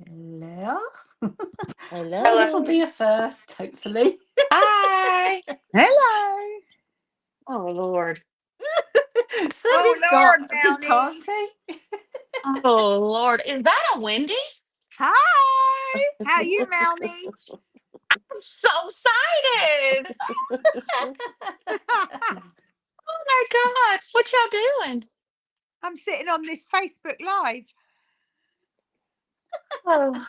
Hello. Hello. This will be a first, hopefully. Hi. Hello. Oh, Lord. So Oh, we've got Lord, a big Melanie. party. Oh, Lord. Is that a Wendy? Hi. How you, Melanie? I'm so excited. Oh, my God. What y'all doing? I'm sitting on this Facebook Live. Oh,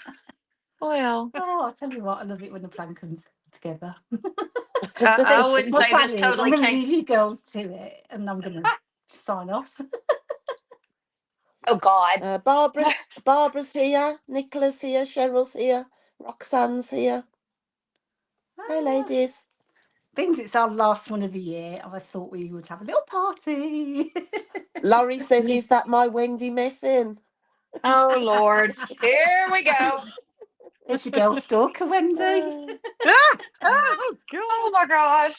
well, Oh, I'll tell you what, I love it when the plan comes together. I See, wouldn't my say plan this is I'm totally going to came. leave you girls to it and I'm going to sign off. Oh, God. Barbara's here, Nicola's here, Cheryl's here, Roxanne's here. Hey, ladies. Since it's our last one of the year, I thought we would have a little party. Laurie says, "Is that my Wendy Muffin?" Oh, Lord. Here we go. It's your girl stalker, Wendy. Uh, Oh, God. Oh, my gosh.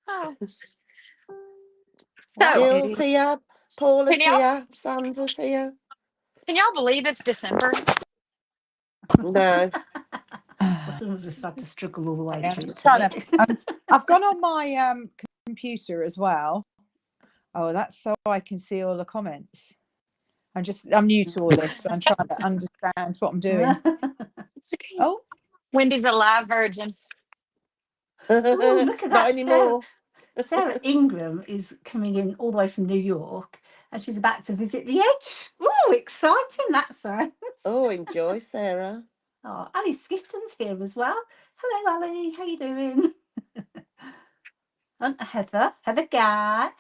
Oh. That So, Jill's is. here, Paula's can y'all here, Sandra's here. can y'all believe it's December? No. Well, some of us had to struggle all the way I'm through just to trying it. to. I've gone on my computer as well. Oh, that's so I can see all the comments. I'm new to all this, so I'm trying to understand what I'm doing. It's okay. Oh, Wendy's a live virgin. Oh, look at Not that. anymore. Sarah Ingram is coming in all the way from New York and she's about to visit the Edge. Oh, exciting that sounds. Oh, enjoy, Sarah. Oh, Ali Skifton's here as well. Hello, Ali. How you doing? And Heather Guy.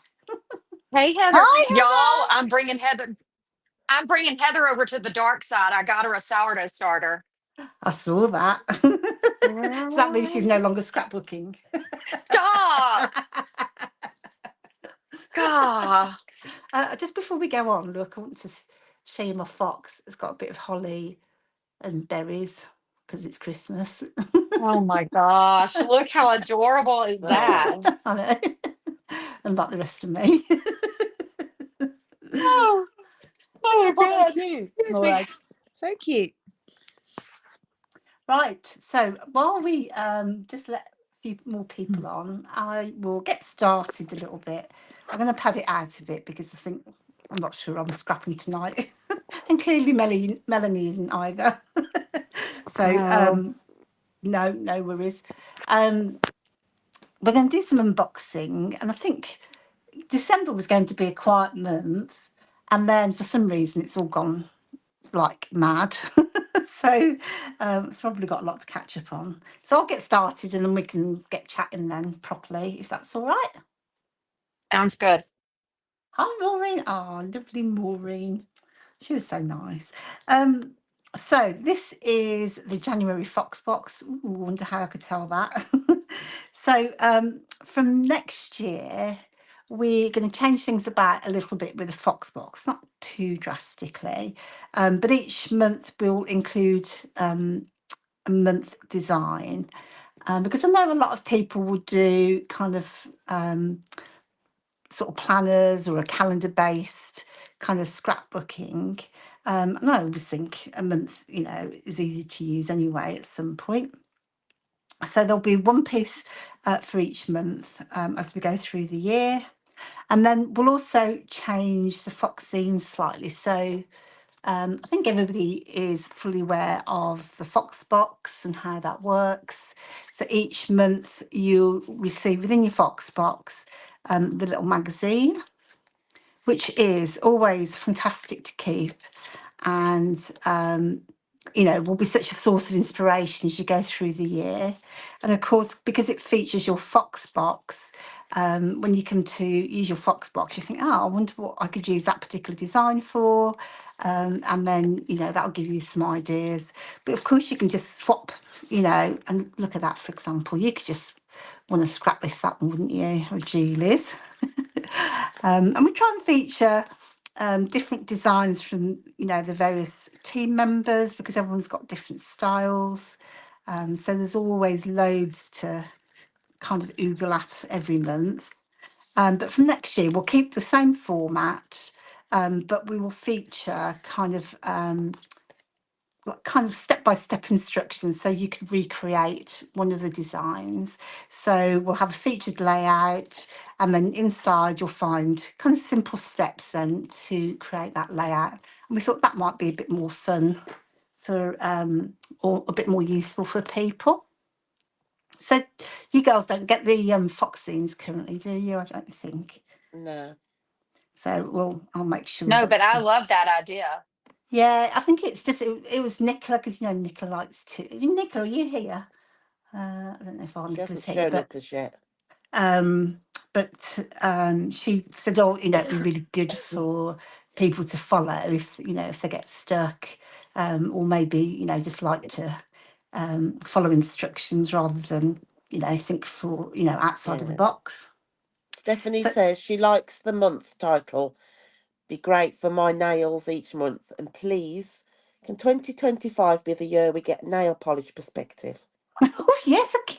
Hey, Heather. hi, Y'all, Heather. I'm bringing Heather over to the dark side. I got her a sourdough starter. I saw that. Does that mean she's no longer scrapbooking? Stop. God. Just before we go on, look, I want to show you my fox. It's got a bit of holly and berries because it's Christmas. Oh my gosh. Look how adorable is that? I know. And like the rest of me. Oh, oh So God. cute, Excuse me. Morag. So cute. Right, so while we just let a few more people on, I will get started a little bit. I'm going to pad it out a bit because I'm not sure I'm scrapping tonight. And clearly Melanie isn't either. So Oh. no worries. We're going to do some unboxing, and I think December was going to be a quiet month, and then for some reason it's all gone like mad. So it's probably got a lot to catch up on. So I'll get started and then we can get chatting then properly, if that's all right. Sounds good. Hi, Maureen. Oh, lovely Maureen. She was so nice. So this is the January Fox box. Ooh, wonder how I could tell that. So from next year, we're going to change things about a little bit with the Fox box, not too drastically, but each month we'll include a month design, because I know a lot of people will do kind of sort of planners or a calendar based kind of scrapbooking. And I always think a month, is easy to use anyway at some point. So there'll be one piece for each month as we go through the year. And then we'll also change the fox scenes slightly. So I think everybody is fully aware of the Fox box and how that works. So each month you'll receive within your Fox box the little magazine, which is always fantastic to keep and will be such a source of inspiration as you go through the year. And of course, because it features your Fox box, when you come to use your Fox box, you think, oh, I wonder what I could use that particular design for. And then, that'll give you some ideas. But of course, you can just swap, and look at that, for example. You could just want to scrap lift that one, wouldn't you? Or Julie's. And we try and feature different designs from, the various team members because everyone's got different styles. So there's always loads to kind of oogle at every month. But from next year, we'll keep the same format, but we will feature kind of like kind of step-by-step instructions so you could recreate one of the designs. So we'll have a featured layout, and then inside you'll find kind of simple steps then to create that layout. And we thought that might be a bit more fun for or a bit more useful for people. So you girls don't get the fox scenes currently, do you? I don't think. No. So I'll make sure No, but I that. love that idea. Yeah, I think it's just it was Nicola, because you know Nicola likes to. Nicola, are you here? I don't know if our She Nicola's hasn't here, shown but up as yet. um, she said, "Oh, it'd be really good for people to follow if if they get stuck, or maybe just like to follow instructions rather than think for outside of the Yeah. box." Stephanie So says she likes the month title. Be great for my nails each month. And please, can 2025 be the year we get nail polish perspective? oh yes, do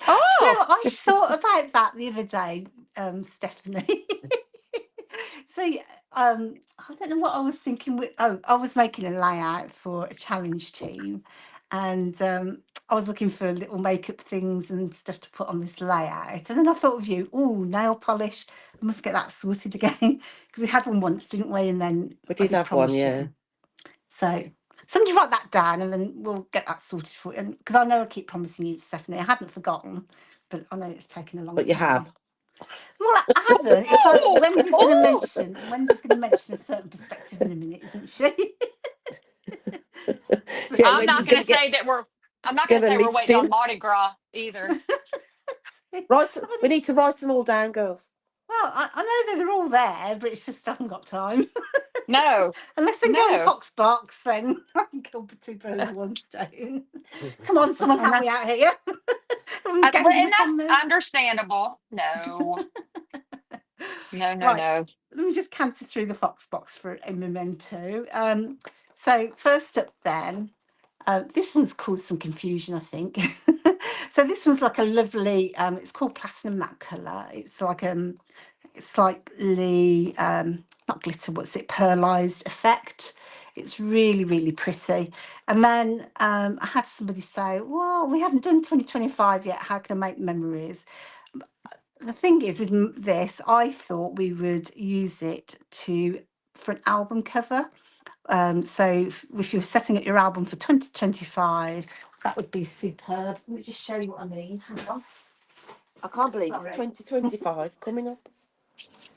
you know Oh, what? I thought about that the other day, Stephanie. So I don't know what I was thinking. I was making a layout for a challenge team, and I was looking for little makeup things and stuff to put on this layout. And then I thought of you. Oh, nail polish! I must get that sorted again because we had one once, didn't we? And then We I did did have one, promise yeah. you. So somebody write that down, and then we'll get that sorted for you. And because I know I keep promising you, Stephanie, I hadn't forgotten, but I know it's taken a long But you time. have. Well, I haven't. It's like Wendy's going to mention a certain perspective in a minute, isn't she? Yeah, I'm Wendy's not going gonna to say get that we're. I'm not going get to a say we're waiting on listing. Mardi Gras either. We need to write them all down, girls. Well, I know that they're all there, but it's just I haven't got time. No, Unless they can go on no, Foxbox, then I can kill two birds with one stone. Come on, someone and help me that's out here. Everyone's ganging and up on that's this. understandable. No, no, no, Right, no. let me just canter through the Foxbox for a memento. So first up then, this one's caused some confusion, I think. So this one's like a lovely, it's called Platinum Matte Colour. It's like slightly, not glitter, what's it, pearlized effect. It's really, really pretty. And then I had somebody say, well, we haven't done 2025 yet. How can I make memories? The thing is with this, I thought we would use it for an album cover. So if you're setting up your album for 2025, that would be superb. Let me just show you what I mean. Hang on. I can't believe it's Sorry. 2025 coming up.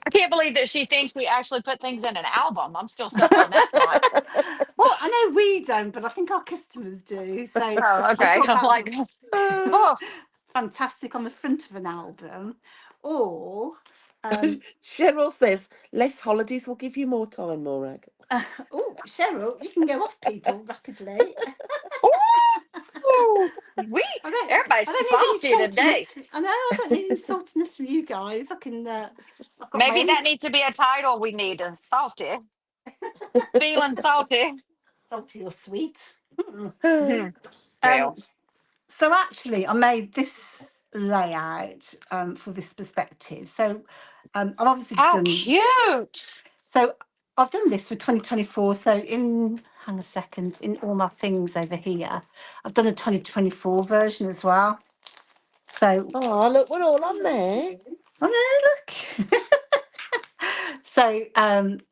I can't believe that she thinks we actually put things in an album. I'm still stuck on that thought. Well, I know we don't, but I think our customers do. So Oh, I okay. thought I'm that like, would Uh, oh, fantastic on the front of an album. Or Cheryl says less holidays will give you more time, Morag. oh, Cheryl, you can go off people rapidly. ooh, we I don't everybody's I don't need any salty today. saltiness. I know I don't need any saltiness from you guys. I've got my Maybe own that needs to be a title we need. Salty, feeling salty. salty or sweet. Mhm. Um, Well, so actually, I made this layout for this perspective. So I've obviously how done. cute! So I've done this for 2024. So hang a second, in all my things over here, I've done a 2024 version as well. So Oh, look, we're all on there. oh no, look. So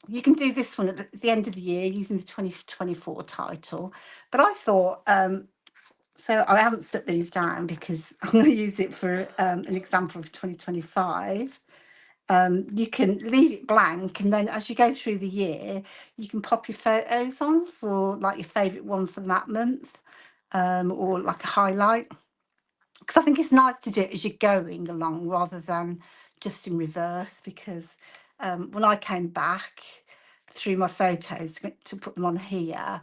you can do this one at the end of the year using the 2024 title. But I thought, so I haven't stuck these down because I'm going to use it for an example of 2025. You can leave it blank, and then as you go through the year, you can pop your photos on for like your favourite one for that month, or like a highlight. Because I think it's nice to do it as you're going along rather than just in reverse. Because when I came back through my photos to put them on here,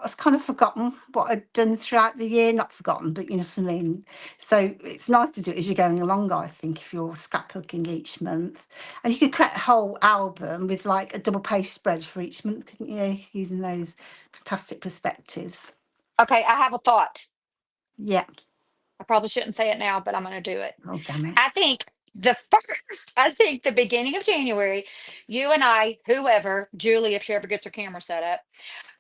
I've kind of forgotten what I'd done throughout the year. Not forgotten, but you know what I mean. So it's nice to do it as you're going along, I think, if you're scrapbooking each month. And you could create a whole album with like a double page spread for each month, couldn't you? Using those fantastic perspectives. Okay, I have a thought. Yeah. I probably shouldn't say it now, but I'm going to do it. Oh, damn it. I think the first, I think the beginning of January, you and I, whoever, Julie, if she ever gets her camera set up,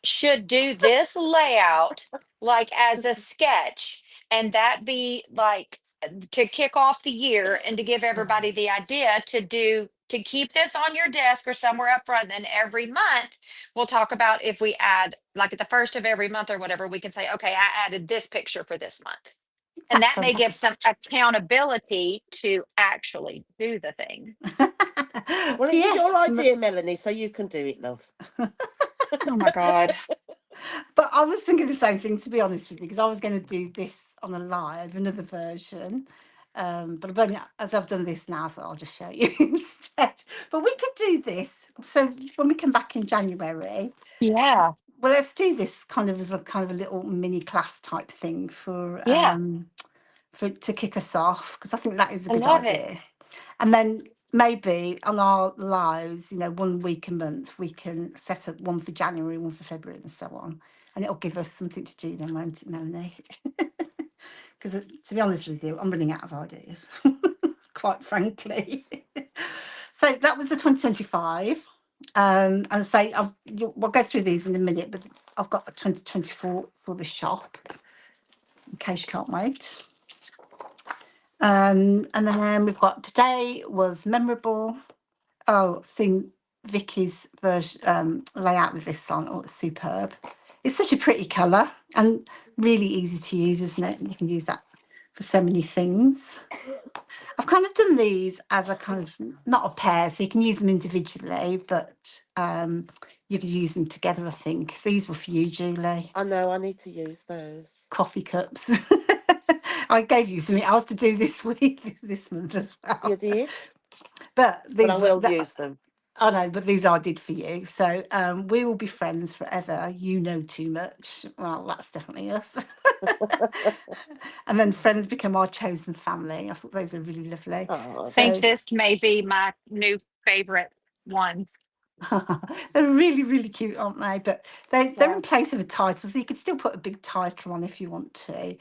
should do this layout like as a sketch, and that be like to kick off the year and to give everybody the idea to keep this on your desk or somewhere up front. Then every month we'll talk about if we add, like at the first of every month or whatever, we can say, okay, I added this picture for this month. And That's that may give fantastic. some accountability to actually do the thing. Well, it was Yes, your idea, Melanie, so you can do it, love. Oh my God. but I was thinking the same thing, to be honest with you, because I was going to do this on a live, another version. But I've only, as I've done this now, so I'll just show you instead. But we could do this. So when we come back in January, Yeah. well, let's do this kind of as a kind of a little mini class type thing Yeah. for to kick us off, because I think that is a I good love it. idea. And then maybe on our lives, 1 week a month, we can set up one for January, one for February, and so on. And it'll give us something to do then, won't it, Melanie? Because to be honest with you, I'm running out of ideas, quite frankly. So that was the 2025. And say we'll go through these in a minute, but I've got the 2024 for the shop, in case you can't wait. And then we've got today was memorable. Oh, I've seen Vicky's version layout with this on. Oh, it's superb. It's such a pretty colour and really easy to use, isn't it? You can use that for so many things. I've kind of done these as a kind of, not a pair, so you can use them individually, but you can use them together, I think. These were for you, Julie. I know, I need to use those. Coffee cups. I gave you something else to do this week, this month as well. You did? But But these I will use them. I know, but these I did for you. So we will be friends forever. You know too much. Well, that's definitely us. And then friends become our chosen family. I thought those are really lovely. Oh, I think So this may be my new favorite ones. they're really, really cute, aren't they? But they're in Yes. place of a title, so you could still put a big title on if you want to.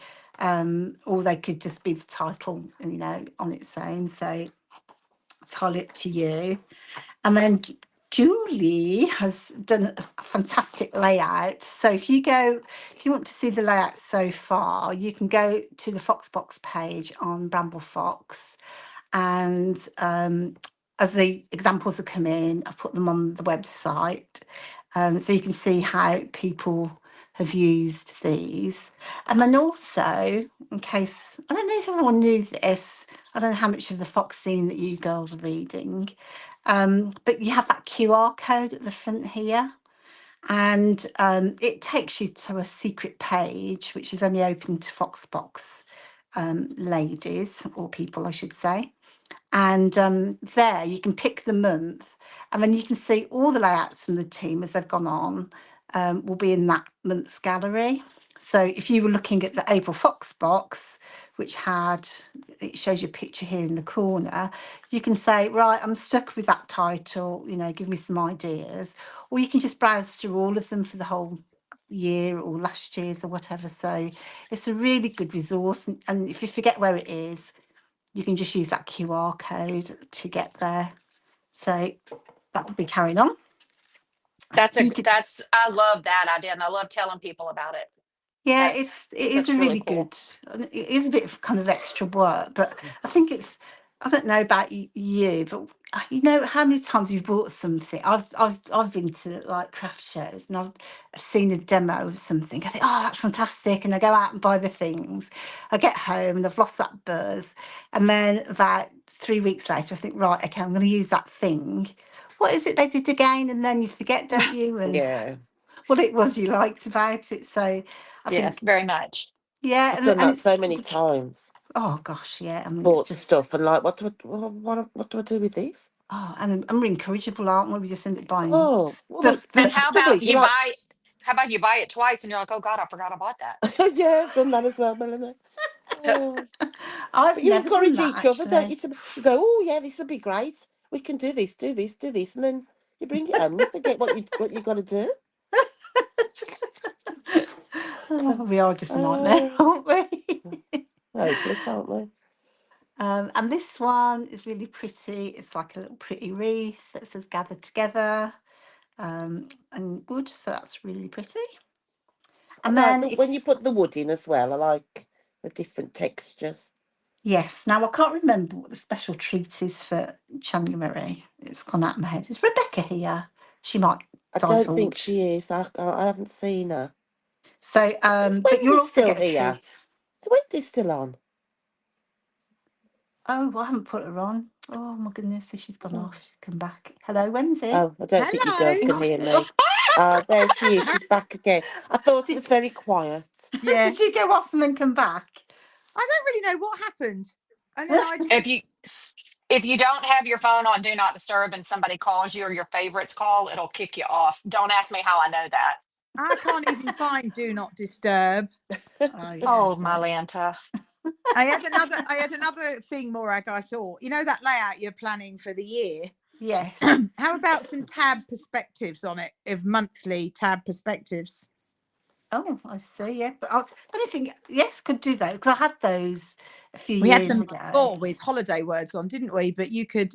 Or they could just be the title, on its own. So it's entirely up to you. And then Julie has done a fantastic layout. So if you want to see the layout so far, you can go to the Foxbox page on Bramble Fox, and as the examples have come in, I've put them on the website, so you can see how people have used these. And then also, in case, I don't know if everyone knew this, I don't know how much of the Fox scene that you girls are reading, but you have that QR code at the front here, and it takes you to a secret page, which is only open to Foxbox ladies, or people, I should say. And there you can pick the month, and then you can see all the layouts from the team as they've gone on will be in that month's gallery. So if you were looking at the April Fox box, which it shows you a picture here in the corner, you can say, right, I'm stuck with that title, give me some ideas. Or you can just browse through all of them for the whole year or last year's or whatever. So it's a really good resource. And if you forget where it is, you can just use that QR code to get there. So that will be carrying on. You could, I love that idea, and I love telling people about it. yeah, it is That's a really really cool. good. It is a bit of kind of extra work, but I think it's. I don't know about you, but you know how many times you've bought something. I've been to like craft shows and I've seen a demo of something. I think, oh, that's fantastic, and I go out and buy the things. I get home and I've lost that buzz, and then about 3 weeks later, I think, right, okay, I'm going to use that thing. What is it they did again? And then you forget, don't you? And Yeah. what it was you liked about it. So I Yes, think, very much. yeah, I've done and that it's, so many times. oh gosh, yeah. I mean, it's Bought just, stuff and like, what do I do with this? and we're incorrigible, aren't we? We just end up buying Oh, well, the, stuff And the that, trouble is, you like, how about you buy it twice and you're like, oh God, I forgot I bought that. yeah, I've done that as well, Melanie. Oh. I've But you never done encourage that each other, don't you? actually. You go, oh yeah, this will be great. We can do this, do this, do this, and then you bring it home and you forget what you got to do. Oh, we are just a nightmare, Oh, aren't we? hopeless, aren't we? And this one is really pretty. It's like a little pretty wreath that says gathered together, and wood. So that's really pretty. I And like then when you put the wood in as well. I like the different textures. yes, now I can't remember what the special treat is for January. It's gone out of my head. Is Rebecca here? She might I don't think divulge. she is. I haven't seen her. So, Is but you'll Wendy also still get a here? treat. Is Wendy still on? Oh, well, I haven't put her on. Oh my goodness, so she's gone Oh, off. Come back. Hello, Wendy. oh, I don't think you girls Hello. can hear me. There she is. She's back again. I thought it was very quiet. Yeah. Did you go off and then come back? I don't really know what happened. And then I If just you don't have your phone on do not disturb and somebody calls you or your favorites call, it'll kick you off. Don't ask me how I know that. I can't even find do not disturb. Oh, yeah, Oh, so- my Lanta. I had another thing, Morag, I thought. You know that layout you're planning for the year? yes. How about some tab perspectives on it, of monthly tab perspectives? Oh, I see. Yeah, but I think yes, could do that because I had those a few We had years them ago. before with holiday words on, didn't we? But you could,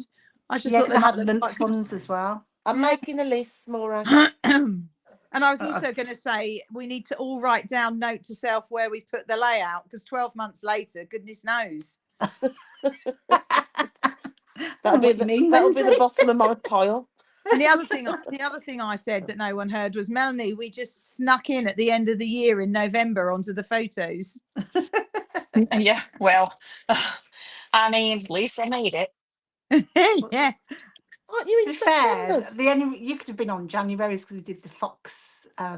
I just Yeah, thought because they I might had look month quite good. ones as well. I'm Yeah. making a list, Morag. And I was also going to say we need to all write down, note to self, where we put the layout, because 12 months later, goodness knows. That'll be That'll be the bottom of my pile. And the other thing I said that no one heard was, Melanie, we just snuck in at the end of the year in November onto the photos. Yeah, well, I mean, at least I made it. Yeah. Aren't you To in be fair, September? the only you could have been on January because we did the Fox,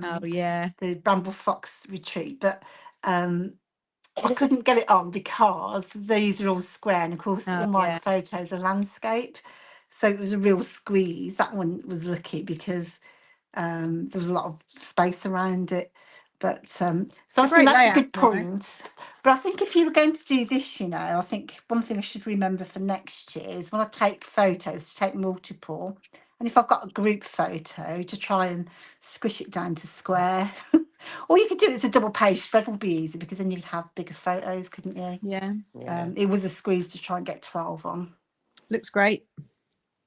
Oh yeah. the Bramble Fox retreat, but I couldn't get it on because these are all square, and of course, Oh all my yeah. photos are landscape, so it was a real squeeze. That one was lucky because there was a lot of space around it. But so I think Great that's a layout, good Morag. point. But I think if you were going to do this, I think one thing I should remember for next year is when I take photos, to take multiple. And if I've got a group photo, to try and squish it down to square. Or you could do it as a double page spread, would be easy because then you'd have bigger photos, couldn't you? Yeah. Yeah. It was a squeeze to try and get 12 on. Looks great.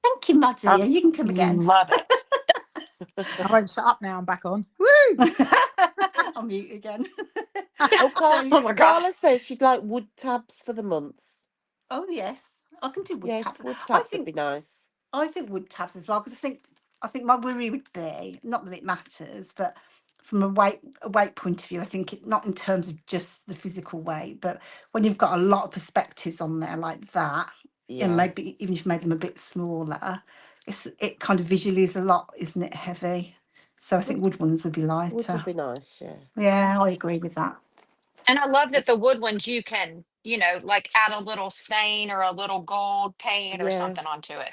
Thank you, Maddie. I You can come again. love it. I won't shut up now. I'm back on. Woo! I'll mute again. Oh, Oh my God. Carla says she'd like wood tabs for the months. Oh yes, I can do wood Yes, tabs. wood I tabs would think be nice. I think wood tabs as well because I think my worry would be not that it matters, but from a weight point of view, I think not in terms of just the physical weight, but when you've got a lot of perspectives on there like that, and Yeah. maybe even if you made them a bit smaller, it kind of visually is a lot, isn't it? Heavy. So I think wood ones would be Wood lighter. would be nice, yeah. Yeah, I agree with that. And I love that the wood ones you can, like add a little stain or a little gold paint or Yeah. something onto it.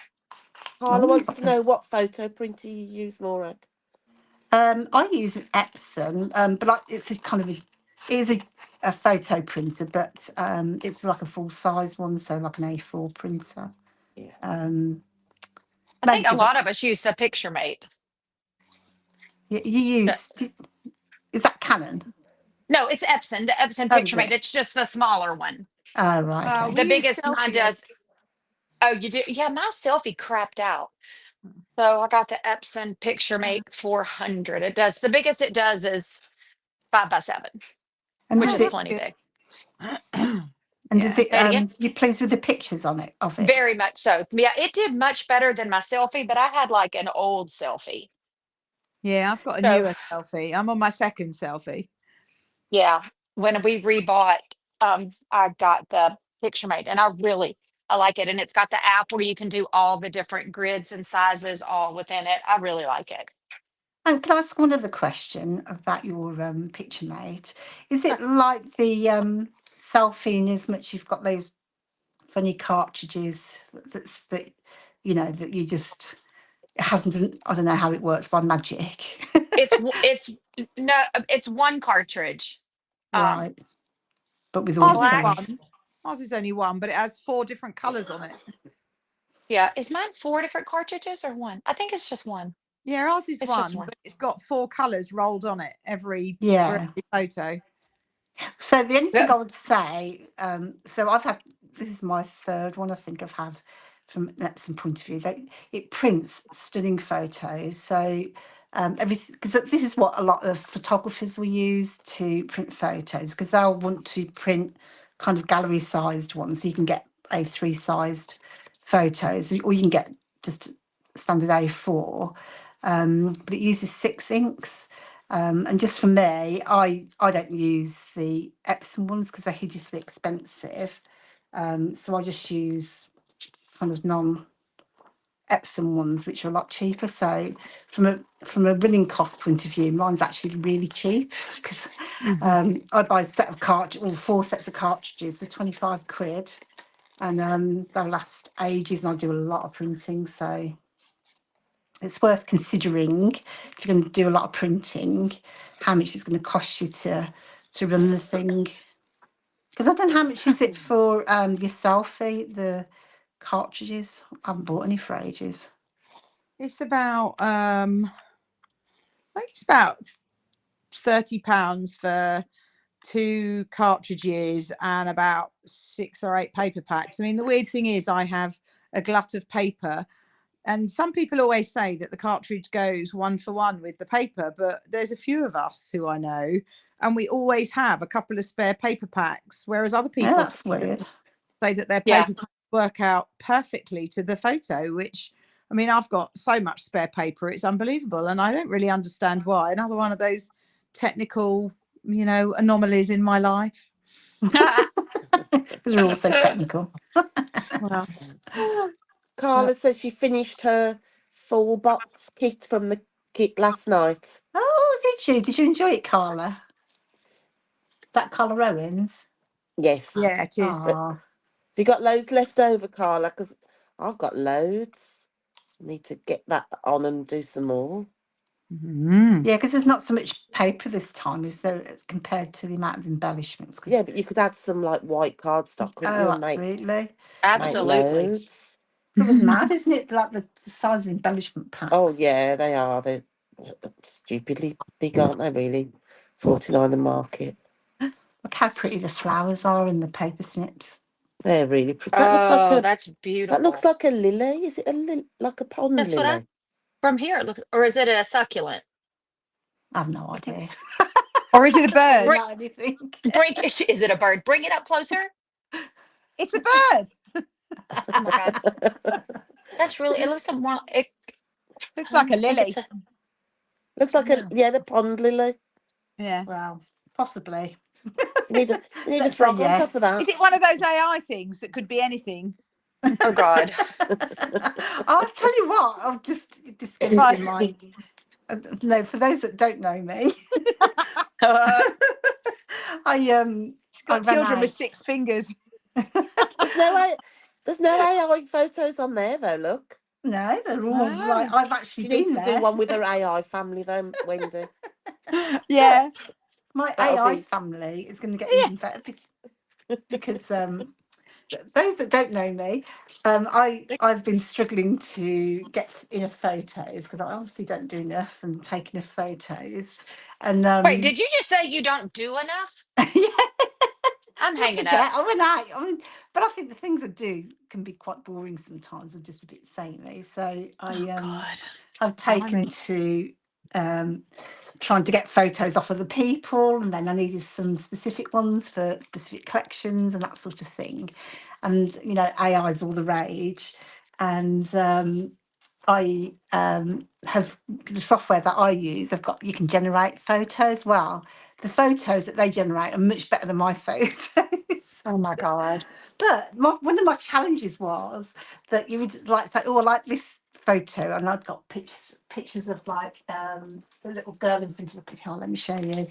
Carla Oh, wants to know what photo printer you use, Morag. I use an Epson, but it's a kind of it is a photo printer, but it's like a full size one, so like an A4 printer. Yeah. I think a Maybe lot of us use the Picture Mate. you No, use. Is that Canon? no, it's Epson, the Epson Oh, is Picture Mate. it? It's just the smaller one. Oh, right. Okay. We The use biggest mine selfie. does. Oh, you do? Yeah, my selfie crapped out. So I got the Epson Picture Mate 400. It does the biggest it does is 5x7, And which does is it? plenty big. And does it? Say it again. You pleased with the pictures on it of it? Very much so. Yeah, it did much better than my selfie, but I had like an old selfie. Yeah, I've got a So newer selfie. I'm on my second selfie. yeah, when we rebought, I got the Picture Mate, and I like it. And it's got the app where you can do all the different grids and sizes all within it. I really like it. And can I ask one other question about your picture mate? Is it like the selfie in as much you've got those funny cartridges that that you just it hasn't I don't know how it works by magic. It's one cartridge. Right. But with all the Ours is Black. colours. one. Ours is only one, but it has 4 different colours on it. Yeah. Is mine 4 different cartridges or one? I think it's just one. Yeah, ours is It's just one, one. but it's got 4 colours rolled on it for Yeah. every photo. So the only thing Yeah. I would say, so I've had this is my third one I think I've had from an Epson point of view. It prints stunning photos. So because this is what a lot of photographers will use to print photos, because they'll want to print kind of gallery sized ones. So you can get A3 sized photos, or you can get just standard A4. But it uses 6 inks. And just for me, I don't use the Epson ones because they're hideously expensive. So I just use kind of non-Epson ones, which are a lot cheaper. So from a running cost point of view, mine's actually really cheap because I buy a set of cartridges, or 4 sets of cartridges for 25 quid, and they'll last ages. And I do a lot of printing, so it's worth considering if you're going to do a lot of printing, how much it's going to cost you to run the thing. Because I don't know how much is it for your selfie, the cartridges. I haven't bought any for ages. It's about I think it's about £30 for 2 cartridges and about 6 or 8 paper packs. I mean, the weird thing is I have a glut of paper, and some people always say that the cartridge goes 1 for 1 with the paper, but there's a few of us who I know, and we always have a couple of spare paper packs, whereas other Yeah, people that's weird. say that their Yeah. paper packs work out perfectly to the photo, which, I mean, I've got so much spare paper, it's unbelievable, and I don't really understand why. Another one of those technical, anomalies in my life. Because we're all so technical. Well, Carla says she finished her full box kit from the kit last night. Oh, did you? Did you enjoy it, Carla? Is that Carla Owens? Yes. yeah, it is. Oh, Have you got loads left over, Carla? Because I've got loads. Need to get that on and do some more. Mm. yeah, because there's not so much paper this time, is there, as compared to the amount of embellishments? 'Cause- Yeah, but you could add some like white cardstock, couldn't you, oh, and make absolutely. Absolutely. loads. It was mad, isn't it? Like the size of the embellishment packs. Oh yeah, they are. They're stupidly big, aren't they? Really, 49 a market. Look how pretty the flowers are in the paper snips. They're really pretty. Oh, that's That beautiful. looks like a lily. Is it like a pond That's what lily? from here it looks, or is it a succulent? I have no idea. Or is it a I don't bird? know anything. Is it a bird? Bring it up closer. It's a bird. Oh my God. That's really, it looks like more, it Looks I like a don't think lily. it's a, Looks like no. the pond lily. Yeah. Well, possibly. You need a Let's say frog on top yes. of that. Is it one of those AI things that could be anything? Oh God. I'll tell you what, I've just discovered Right. in my no, for those that don't know me, Uh, I Got ran children with out. 6 fingers. There's no AI photos on there though. Look, No, they're all like Oh. I've actually she needs been to there. do one with her AI family though, Wendy. Yeah. My That'll AI be family is going to get Yeah. even better because those that don't know me, I've been struggling to get enough photos because I obviously don't do enough and take enough photos. And wait, did you just say you don't do enough? yeah, I'm I hanging forget. up. I went out. I mean, but I think the things I do can be quite boring sometimes, or just a bit samey. So Oh God. I've taken to trying to get photos off other people, and then I needed some specific ones for specific collections and that sort of thing. And AI is all the rage, and I have the software that I use. You can generate photos. Well, the photos that they generate are much better than my photos. Oh my God. But one of my challenges was that you would like say, "Oh, I like this photo," and I'd got pictures of like the little girl in front of the picture. Let me show you.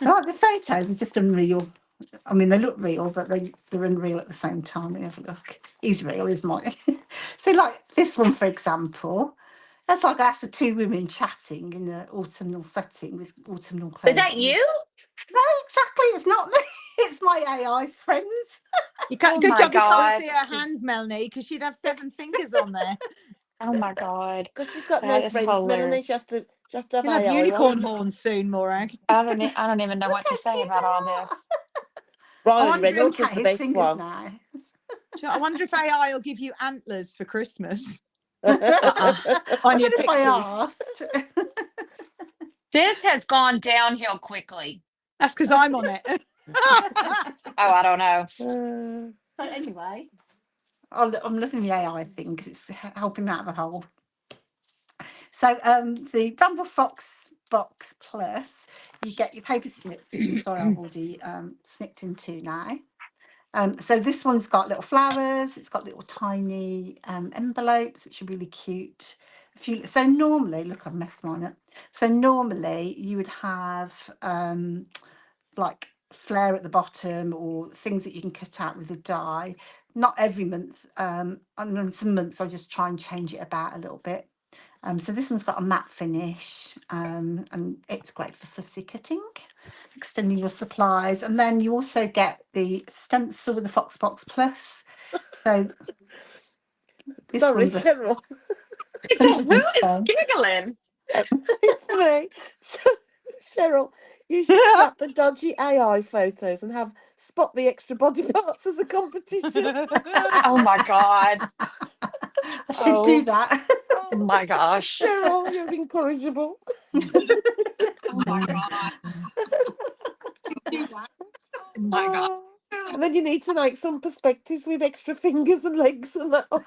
Like the photos are just unreal. I mean, they look real, but they're unreal at the same time. Let me have a look. He's real, is mine. So, like this one, for example, that's like after 2 women chatting in an autumnal setting with autumnal clothes. Is that you? No, exactly. It's not me. It's my AI friends. Oh Good my job you can't God. see her hands, Melanie, because she'd have 7 fingers on there. Oh my God. because she's got no That is friends, Melanie. hilarious. She has to have You'll have AI unicorn ones. horns soon, Morag. I don't even know Look what to how say cute about they all are. this. Ryan Aren't you? Look Reynolds is at the his best fingers one. now. I wonder if AI will give you antlers for Christmas Uh-uh. on your What if I pictures. asked? This has gone downhill quickly. That's because I'm on it. Oh, I don't know. So anyway, I'm loving the AI thing because it's helping me out of a hole. So the Bramble Fox Box Plus, you get your paper snips, which I'm sorry I've already snipped into now. So this one's got little flowers. It's got little tiny envelopes, which are really cute. So normally, look, I've messed mine up. So normally you would have like flare at the bottom or things that you can cut out with a die. Not every month. And then some months I just try and change it about a little bit. So this one's got a matte finish, and it's great for fussy cutting, extending your supplies. And then you also get the stencil with the Fox Box Plus. So this Sorry, one's Cheryl. Who is 110. giggling? It's me. Cheryl, you should scrap the dodgy AI photos and have spot the extra body parts as a competition. Oh my God. I should do Oh that. my gosh. Cheryl, you're incorrigible. Oh my God. Do that. Oh my God. Oh. And then you need to make some perspectives with extra fingers and legs and that. Well,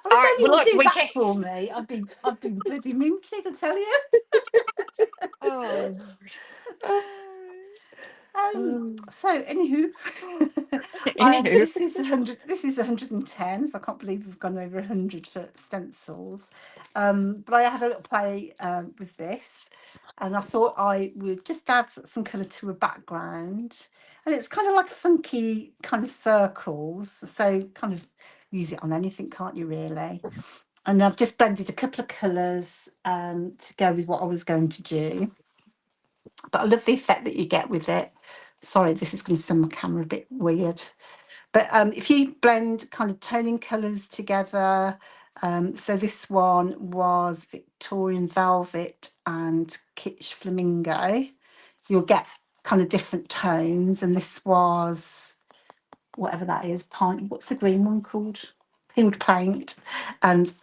All if right. Well, anyone look, do we that can't. for me, I'd be bloody minty to tell you. Oh, So anywho, anywho. this is 100. This is 110. So I can't believe we've gone over 100 for stencils. But I had a little play with this, and I thought I would just add some colour to a background, and it's kind of like funky kind of circles. So kind of use it on anything, can't you? Really. And I've just blended a couple of colours to go with what I was going to do. But I love the effect that you get with it. Sorry, this is going to send my camera a bit weird. But if you blend kind of toning colours together, so this one was Victorian Velvet and Kitsch Flamingo, you'll get kind of different tones. And this was, whatever that is, pine, what's the green one called? Peeled Paint and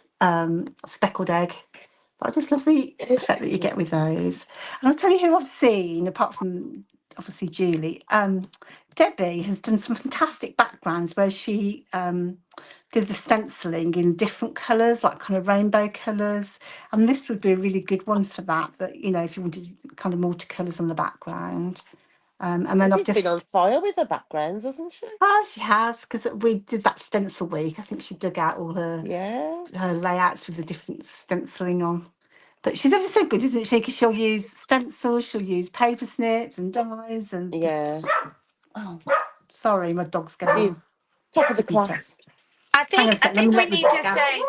Speckled Egg. But I just love the effect that you get with those. And I'll tell you who I've seen, apart from obviously Julie. Debbie has done some fantastic backgrounds where she did the stenciling in different colours, like kind of rainbow colours. And this would be a really good one for that, you know, if you wanted kind of multicolours on the background. And then I've She's been on just... fire with her backgrounds, hasn't she? Oh, she has, because we did that stencil week. I think she dug out all her layouts with the different stenciling on. But she's ever so good, isn't she? Because she'll use stencils, she'll use paper snips and dies and just... Oh, sorry, my dog's going. She's top of the class. I Hang on think a I second, let me think we let the need dog to out. say,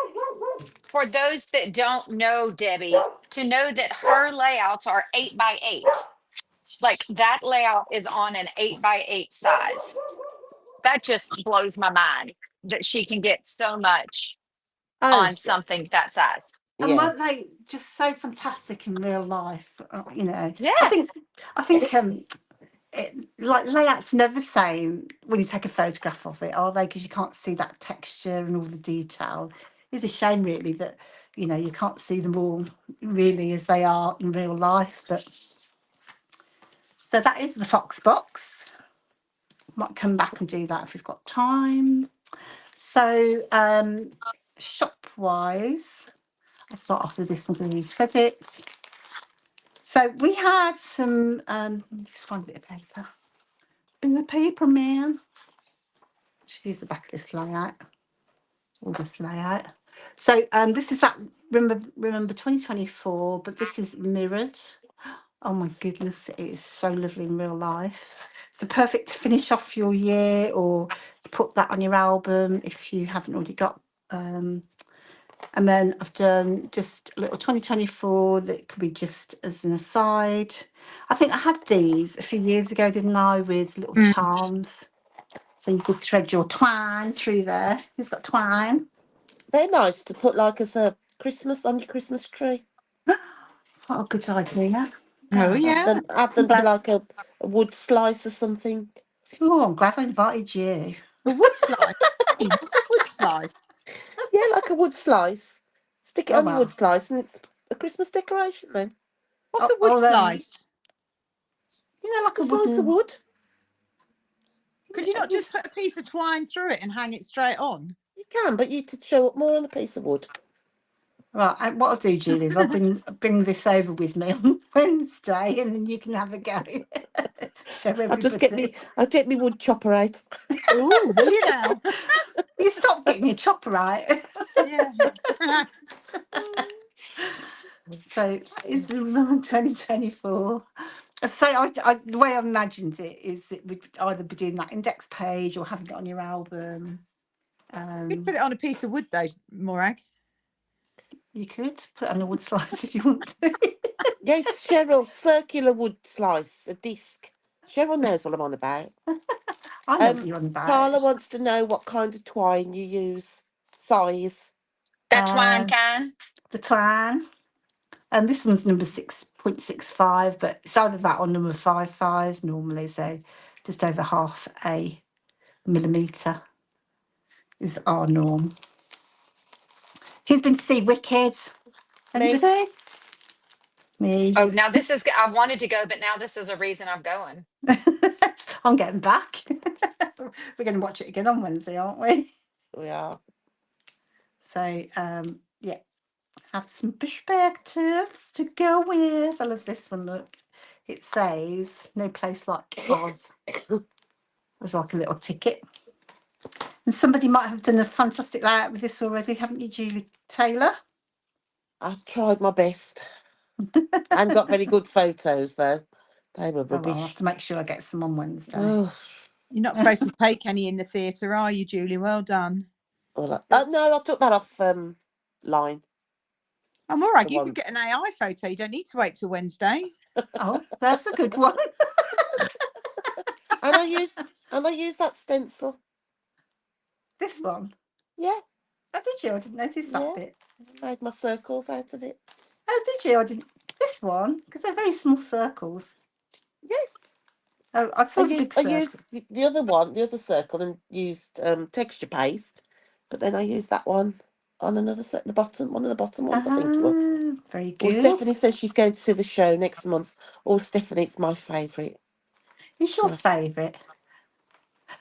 for those that don't know Debbie, to know that her layouts are 8x8. Like that layout is on an 8x8 size. That just blows my mind that she can get so much Oh, on something that size. and Yeah. weren't they just so fantastic in real life? You know, Yes. I think like layouts never the same when you take a photograph of it, are they? Because you can't see that texture and all the detail. It's a shame, really, that you know you can't see them all really as they are in real life. But so that is the Fox box. Might come back and do that if we've got time. So shop wise, I'll start off with this one because we said it. So we had some, let me just find a bit of paper. In the paper, man. Should use the back of this layout, or this layout. So this is that, remember 2024, but this is mirrored. Oh my goodness, it is so lovely in real life. So perfect to finish off your year or to put that on your album if you haven't already got. And then I've done just a little 2024 that could be just as an aside. I think I had these a few years ago, didn't I, with little charms. So you could thread your twine through there. Who's got twine? They're nice to put like as a Christmas on your Christmas tree. What a good idea. Oh, Oh, yeah. Add them to like a wood slice or something. oh, I'm glad I invited you. A wood slice. Hey, what's a wood slice? Yeah, like a wood slice. Stick it Oh, on your wood wow. slice, and it's a Christmas decoration. Then What's a wood I'll, slice? like a a slice of wooden. wood. Could you not just put a piece of twine through it and hang it straight on? You can, but you could show up more on a piece of wood. Right, what I'll do, Julie, is I'll bring this over with me on Wednesday, and then you can have a go. Show everybody. I'll get me wood chopper out. Oh, will you now? You stop getting your chopper right. Yeah. So it's the 2024. So the way I've imagined it is it would either be doing that index page or having it on your album. You'd put it on a piece of wood though, Morag. You could put it on a wood slice if you want to. Yes, Cheryl, circular wood slice, a disc. Cheryl knows what I'm on about. I know what you're on about. Carla wants to know what kind of twine you use, size. That twine kind. The twine. And this one's number 6.65, but it's either that or number 55 normally, so just over half a millimetre is our norm. Who's been to see Wicked? Anybody? Me. Oh, now this is, I wanted to go, but now this is a reason I'm going. I'm getting back. We're going to watch it again on Wednesday, aren't we? We are. So, yeah, have some perspectives to go with. I love this one, look. It says, no place like Oz. There's like a little ticket. And somebody might have done a fantastic layout with this already, haven't you, Julie Taylor? I've tried my best. I haven't got very good photos, though. They were Oh, well, I'll rubbish. have to make sure I get some on Wednesday. Oh, You're not supposed to take any in the theatre, are you, Julie? Well done. well, no, I took that off line. Oh, Morag, The you one. could get an AI photo. You don't need to wait till Wednesday. Oh, that's a good one. And I use that stencil. This one. Yeah, Oh, did you? I didn't notice that yeah. bit. I made my circles out of it. Oh, did you? I didn't. This one, because they're very small circles. Yes. Oh, I saw the big I circles. used the other one, the other circle, and used texture paste. But then I used that one on another set, the bottom, one of the bottom ones, I think it was. Very Or good. Stephanie says she's going to see the show next month. Or Stephanie, it's my favourite. It's your Yes. favourite.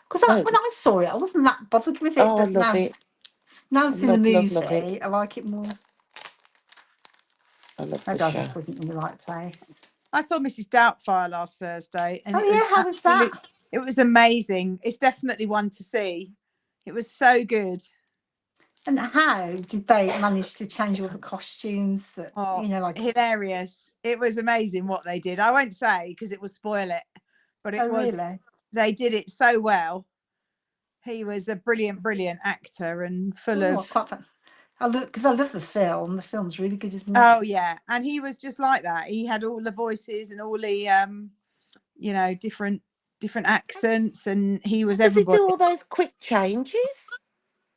Because No. when I saw it, I wasn't that bothered with it. Oh, I But love it. now I seeing the love, movie, love, love it. I like it more. I love the Maybe I show. just wasn't in the right place. I saw Mrs. Doubtfire last Thursday, and Oh, it was yeah, how was that? it was amazing. It's definitely one to see. It was so good. And how did they manage to change all the costumes? That Oh, like hilarious. It was amazing what they did. I won't say because it will spoil it, but it was. really? They did it so well. He was a brilliant, brilliant actor and full of. I look because I love the film. The film's really good, isn't it? Oh yeah, and he was just like that. He had all the voices and all the different accents, and he was Does he everybody. do all those quick changes?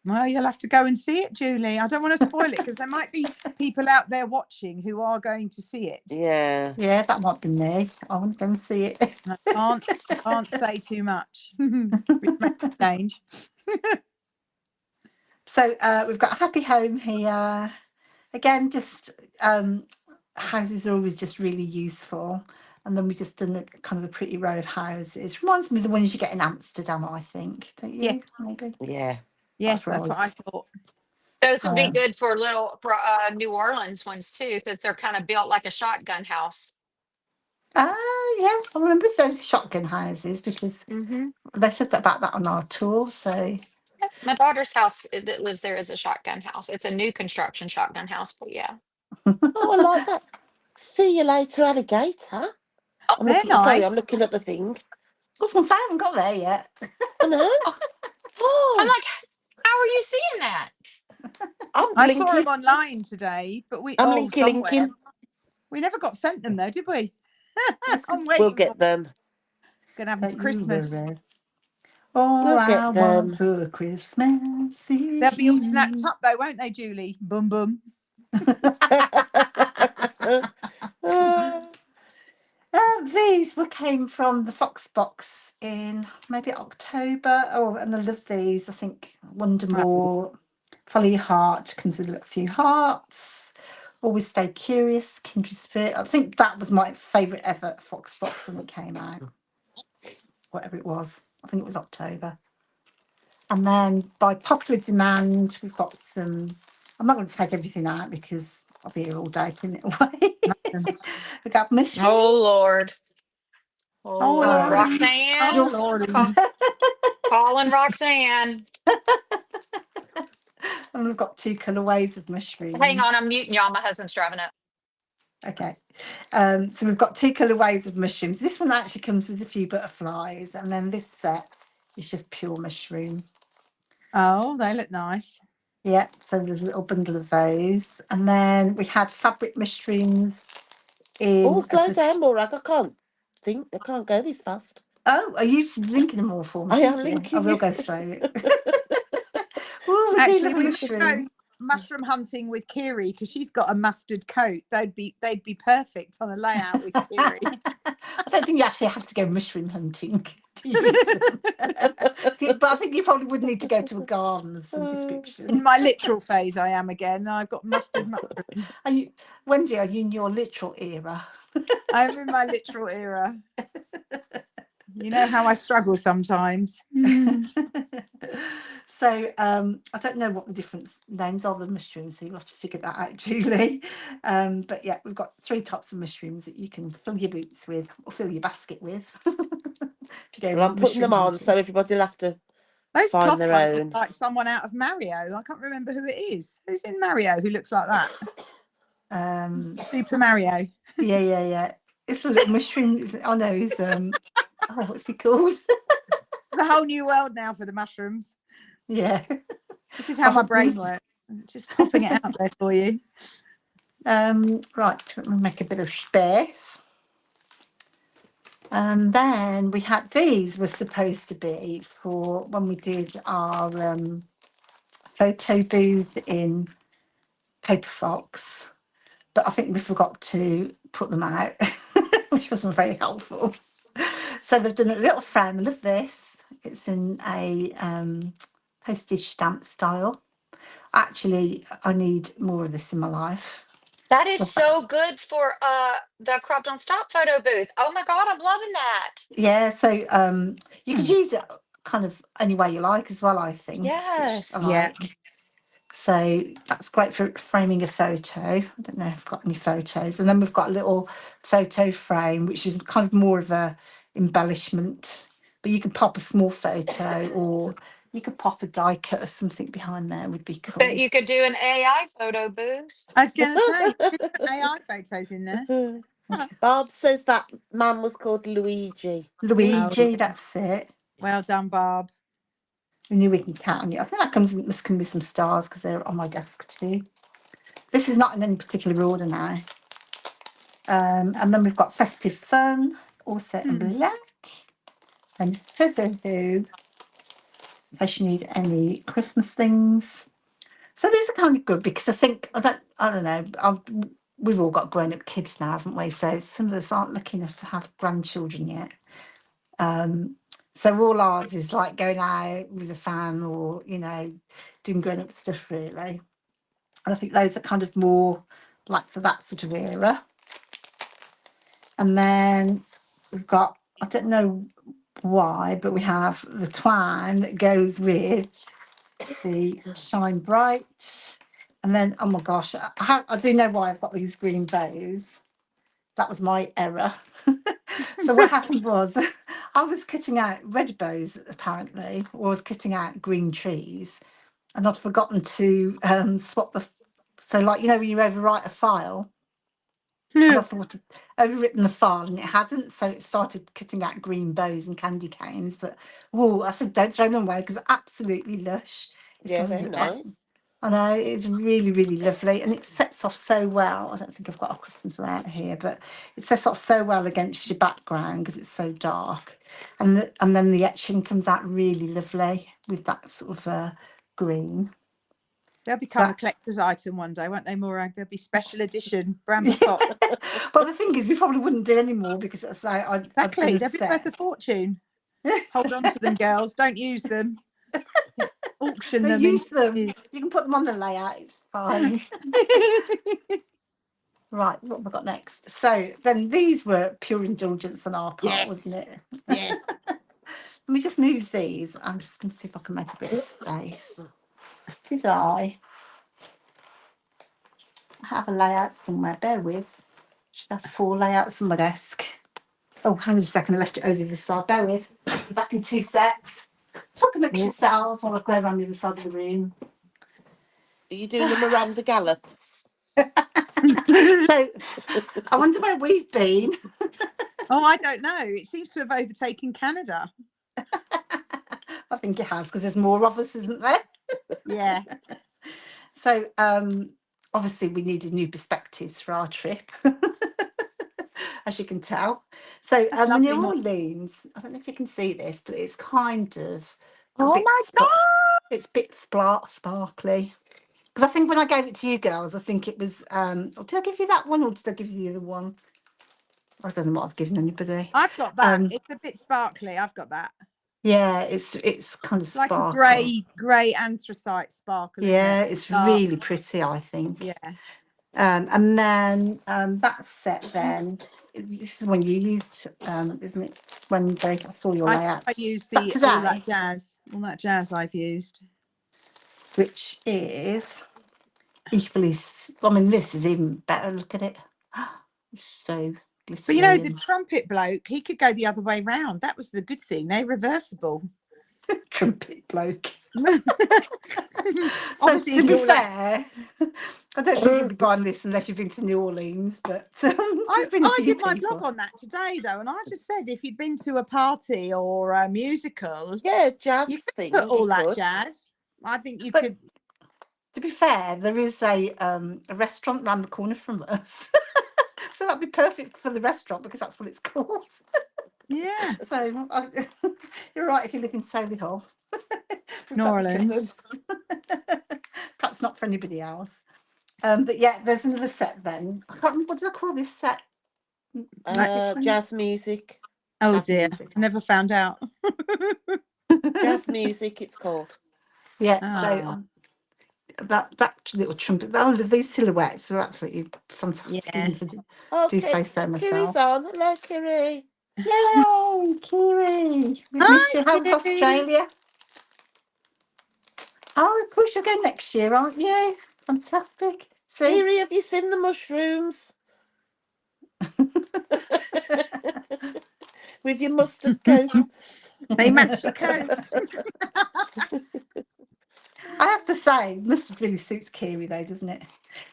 Well, you'll have to go and see it, Julie. I don't want to spoil it because there might be people out there watching who are going to see it. Yeah. Yeah, that might be me. I want to go and see it. And I can't say too much. Which makes a change. So we've got a happy home here. Again, just houses are always just really useful. And then we just done a kind of a pretty row of houses. Reminds me of the ones you get in Amsterdam, I think. Don't you? Yeah. Maybe. Yeah. Yes, that's what I thought. Those would be good for New Orleans ones too, because they're kind of built like a shotgun house. Oh, yeah. I remember those shotgun houses because they said about that on our tour. So My daughter's house that lives there is a shotgun house. It's a new construction shotgun house, but yeah. Oh, I like that. See you later, alligator. I'm They're nice. looking at the thing. I was going to say, I haven't got there yet. I know. I'm like, how are you seeing that? I'm I blinking. saw them online today, but I'm somewhere. We never got sent them though, did we? I'm waiting. We'll get them. Gonna have them for Christmas. All We'll I get them. want for Christmas is They'll be all you. snapped up though, won't they, Julie? Boom boom. These came from the Fox Box in maybe October. Oh, and I love these. I think Wonder Right. More, Follow Your Heart comes with a few hearts. Always Stay Curious, Kindred Spirit. I think that was my favourite ever Fox box when it came out. Whatever it was. I think it was October. And then by popular demand, we've got some. I'm not going to take everything out because I'll be here all day putting it away. Mushrooms. We've got mushrooms. Oh Lord. Oh Oh Lord. lordy. Roxanne. Oh lordy. Calling Roxanne. And we've got 2 colourways of Hang mushrooms. on, I'm muting y'all. My husband's driving up. Okay. So we've got 2 colourways of mushrooms. This one actually comes with a few butterflies, and then this set is just pure mushroom. Oh, they look nice. Yeah, so there's a little bundle of those. And then we had fabric mushrooms in. Oh, slow down, Morag. I can't go this fast. Oh, are you linking them all for me? I am Thank you. I linking will you. go slow. Oh, we do Actually, love a we could go mushroom. mushroom hunting with Kiri because she's got a mustard coat. They'd be perfect on a layout with Kiri. I don't think you actually have to go mushroom hunting to use them. But I think you probably would need to go to a garden of some In description. my literal phase, I am again. I've got mustard mushrooms. And you, Wendy, are you in your literal era? I'm in my literal era. You know how I struggle sometimes. So I don't know what the different names are of the mushrooms, so you'll have to figure that out, Julie. But yeah, we've got 3 types of mushrooms that you can fill your boots with or fill your basket with. If you go Well, I'm putting them mushroom on, hunting. so everybody will have to Those find cloth their ones look own. like someone out of Mario. I can't remember who it is. Who's in Mario who looks like that? Super Mario. Yeah. It's a little mushroom. Oh no, he's what's he called? There's a whole new world now for the mushrooms. Yeah. This is how my brain Must- works. Just popping it out there for you. Right, let me make a bit of space. And then we had these were supposed to be for when we did our photo booth in Paper Fox, but I think we forgot to put them out, which wasn't very helpful. So they've done a little frame. I love this. It's in a postage stamp style. Actually, I need more of this in my life. That is so good for the crop don't stop photo booth. Oh my God, I'm loving that. Yeah, so you could use it kind of any way you like as well, I think. Yes. Which I Yeah. like. So that's great for framing a photo. I don't know if I've got any photos. And then we've got a little photo frame, which is kind of more of a embellishment. But you could pop a small photo or you could pop a die cut or something behind there would be cool. But you could do an AI photo booth. I was going to say, you could put AI photos in there. Bob says that man was called Luigi. Luigi, that's it. Well done, Bob. We knew we can count on you. I think that must come with some stars because they're on my desk too. This is not in any particular order now. And then we've got Festive Fun, also in black. And Ho Ho Ho, in case you need any Christmas things. So these are kind of good because I think, I don't know, we've all got grown-up kids now, haven't we? So some of us aren't lucky enough to have grandchildren yet. So all ours is like going out with a fan or, you know, doing grown-up stuff really. And I think those are kind of more like for that sort of era. And then we've got, I don't know why, but we have the twine that goes with the Shine Bright. And then, oh my gosh, I do know why I've got these green bows. That was my error. So what happened was I was cutting out red bows, apparently, or I was cutting out green trees. And I'd forgotten to swap the... So like, you know, when you overwrite a file, and I thought I'd overwritten the file and it hadn't, so it started cutting out green bows and candy canes. But I said don't throw them away because they're absolutely lush. It's Yeah, very nice. I know, it's really, really lovely, and it sets off so well. I don't think I've got a Christmas one out here, but it sets off so well against your background because it's so dark, and then the etching comes out really lovely with that sort of green. They'll become a collector's item one day, won't they, Morag? They'll be special edition Bramble Fox. Well, the thing is, we probably wouldn't do any more because it's like Exactly, they'll be worth a fortune. Hold on to them, girls. Don't use them. Auction They them use into them. use. You can put them on the layout. It's fine. Right, what have I got next? So then these were pure indulgence on our part, wasn't Yes. it? Yes. Let me just move these. I'm just going to see if I can make a bit of space. Did I have a layout somewhere? Bear with. Should have 4 layouts on my desk. Oh, hang on a second. I left it over the other side. Bear with. Be back in 2 secs. Talk amongst yourselves while I go around the other side of the room. Are you doing the Miranda Gallop? So I wonder where we've been. Oh, I don't know. It seems to have overtaken Canada. I think it has, because there's more of us, isn't there? Yeah. So obviously we needed new perspectives for our trip, as you can tell. So That's the lovely, New Orleans, I don't know if you can see this, but it's kind of a Oh bit my God. it's a bit sparkly. Because I think when I gave it to you girls, I think it was did I give you that one or did I give you the other one? I don't know what I've given anybody. I've got that. It's a bit sparkly. I've got that. Yeah, it's kind of It's like a sparkly. grey anthracite sparkle, isn't Yeah, it? it's Dark. really pretty, I think. Yeah. And then that set then, this is when you used, isn't it? When I saw your layout. I used Is that all today? that jazz I've used. Which is equally, I mean, this is even better. Look at it. So glittery. But you know, the trumpet bloke, he could go the other way round. That was the good thing. They're reversible. Trumpet bloke. Obviously, so to be all that. fair, I don't think you'll be buying this unless you've been to New Orleans, but there's been a I few did my people. blog on that today, though, and I just said if you'd been to a party or a musical, Yeah, jazz you could thing. put all you that could. jazz. I think you But could. to be fair, there is a restaurant round the corner from us. So that'd be perfect for the restaurant because that's what it's called. Yeah. So you're right if you live in Solihull. New Orleans. Perhaps not for anybody else. But yeah, there's another set then. I can't remember, what did I call this set? Jazz music. Oh Jazz dear, music. never found out. Jazz music, it's called. Yeah, Ah, so that little trumpet, all of these silhouettes are absolutely fantastic, yeah. even if I do Okay, say so Kiri's myself. on. Hello, Kiri. Yay, Kiri! We've missed Hi, you. How was Kitty. Australia? Oh, of course you're going next year, aren't you? Fantastic. See? Kiri, have you seen the mushrooms? With your mustard coat. They match your coat. I have to say, mustard really suits Kiri though, doesn't it?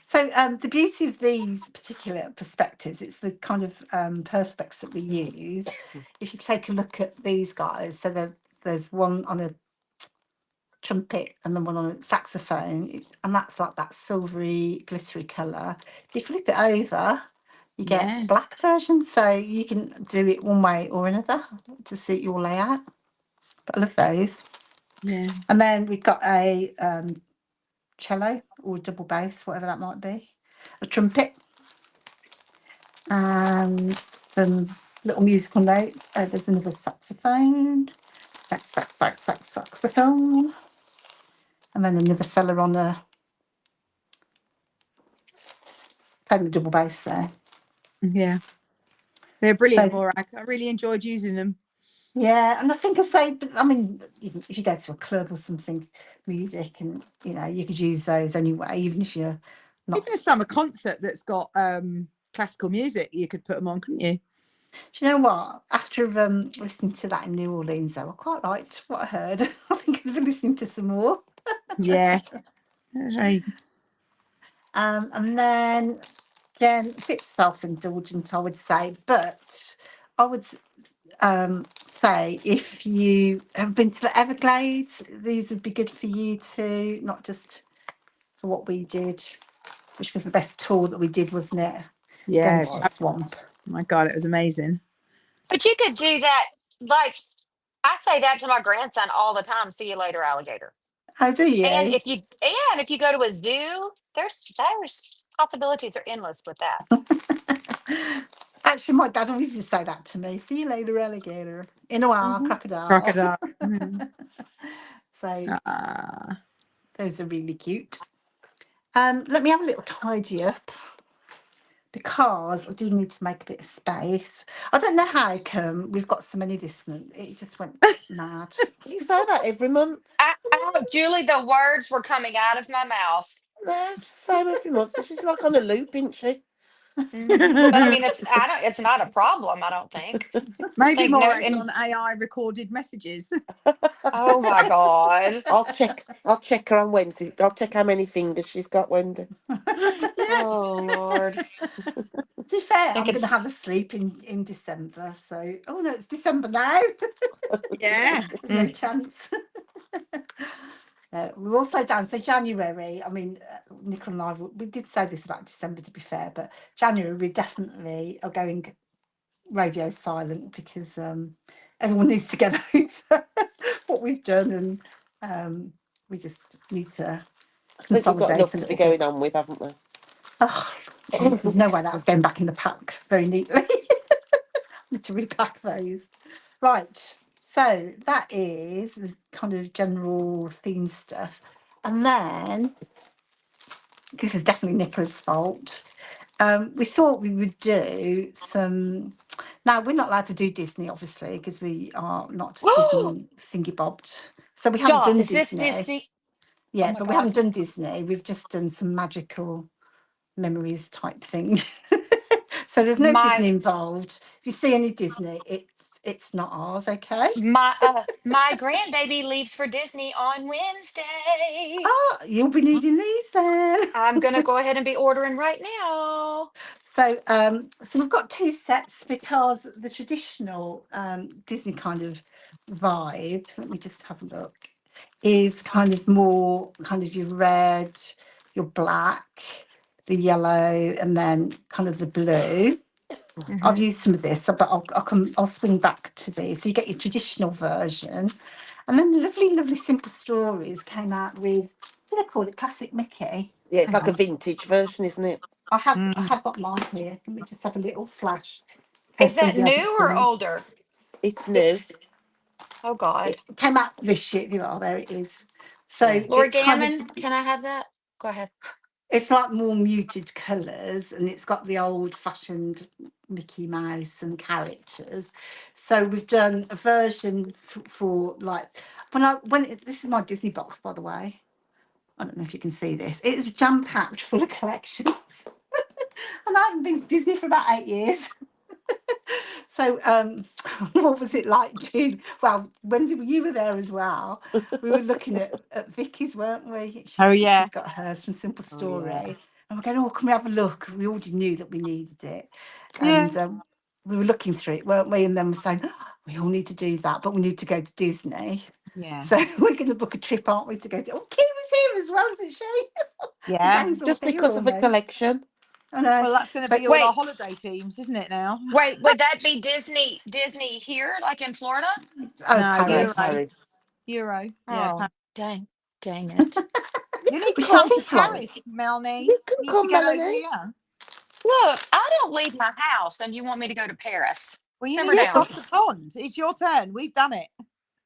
So the beauty of these particular perspectives, it's the kind of perspex that we use. If you take a look at these guys, so there's one on a trumpet and then one on a saxophone, and that's like that silvery glittery colour. If you flip it over, you get Yeah. black version, so you can do it one way or another to suit your layout. But I love those. Yeah. And then we've got a cello or double bass, whatever that might be, a trumpet, and some little musical notes. There's another saxophone, saxophone, and then another fella on a playing the double bass there. Yeah. They're brilliant, So Morag. I really enjoyed using them. yeah, and I think I mean, even if you go to a club or something, music, and you could use those anyway, even if you're not. Even a summer concert that's got classical music, you could put them on, couldn't you? Do you know what? After listening to that in New Orleans, though, I quite liked what I heard. I think I'd be listening to some more. Yeah. That's right. And then again, a bit self-indulgent, I would say, but I would say if you have been to the Everglades, these would be good for you too, not just for what we did, which was the best tour that we did, wasn't it? Yeah. Going to the swamp. My God, it was amazing. But you could do that. Like, I say that to my grandson all the time. See you later, alligator. Oh, do And you? if you go to a zoo, there's possibilities are endless with that. Actually, my dad always used to say that to me. See you later, alligator. In a while, crocodile. Crocodile. Mhm. So Ah. those are really cute. Let me have a little tidy up because I do need to make a bit of space. I don't know how come we've got so many this month. It just went mad. You say that every month. Julie, the words were coming out of my mouth. No, it's the same every month. So she's like on a loop, isn't she? But I mean, it's not a problem. I don't think. Maybe Think no. Morag's And on AI recorded messages. oh my god. I'll check her on Wednesday. I'll check how many fingers she's got, Wendy. Yeah. Oh Lord. To be fair, Think I'm going to it's have a sleep in December. So, oh no, it's December now. Yeah. There's no chance. We're also down. So January, I mean, Nicola and I, we did say this about December to be fair, but January we definitely are going radio silent because everyone needs to get over what we've done and we just need to I think we've got consolidate enough a to be little bit. going on with, haven't we? Oh, there's no way that's going back in the pack very neatly. Need to repack those. Right, so that is the kind of general theme stuff. And then, this is definitely Nicola's fault. We thought we would do some. Now, we're not allowed to do Disney, obviously, because we are not Disney thingy bobbed. So we haven't stop. done Is this Disney. Disney? Yeah, Oh my but we god. haven't done Disney. We've just done some magical memories type thing. So there's no Disney My involved. If you see any Disney, it's not ours, okay? my grandbaby leaves for Disney on Wednesday. Oh, you'll be needing these then. I'm gonna go ahead and be ordering right now. So we've got two sets because the traditional Disney kind of vibe, let me just have a look, is kind of more kind of your red, your black, the yellow, and then kind of the blue. I've used some of this, but I'll swing back to these. So you get your traditional version, and then lovely simple stories came out with, what do they call it, classic Mickey? Yeah, it's Hang like a on. vintage version, isn't it? I have got mine here. Let me just have a little flash in Is case that somebody hasn't new or seen. older? It's new. It's Oh God. it came out this year. There it is. So Yeah. Lord it's kind of, Gammon, can I have that? Go ahead. it's like more muted colours, and it's got the old-fashioned Mickey Mouse and characters. So we've done a version for like this is my Disney box, by the way. I don't know if you can see this. It's jam-packed full of collections. And I haven't been to Disney for about 8 years. So, what was it like, June? Well, when you were there as well, we were looking at Vicky's, weren't we? Oh yeah. She'd got hers from Simple Oh, Story. yeah. And we're going, oh, can we have a look? We already knew that we needed it. Yeah. And we were looking through it, weren't we? And then we're saying, oh, we all need to do that, but we need to go to Disney. Yeah. So we're going to book a trip, aren't we, to go to... Oh, Kim was here as well, isn't she? The Yeah. gang's all Just here because of the almost. collection. I know. Well, that's going to So be all our Wait, holiday themes, isn't it now? wait, would that be Disney here, like in Florida? oh, No, No, Paris. Paris. Euro. Yeah. Oh, dang it. You need We to should come do to Florida. Paris, Melanie. You can You need to come, get over Melanie. here. Look, I don't leave my house and you want me to go to Paris. Well, you Simmer need to Yeah, down. cross the pond. It's your turn. We've done it.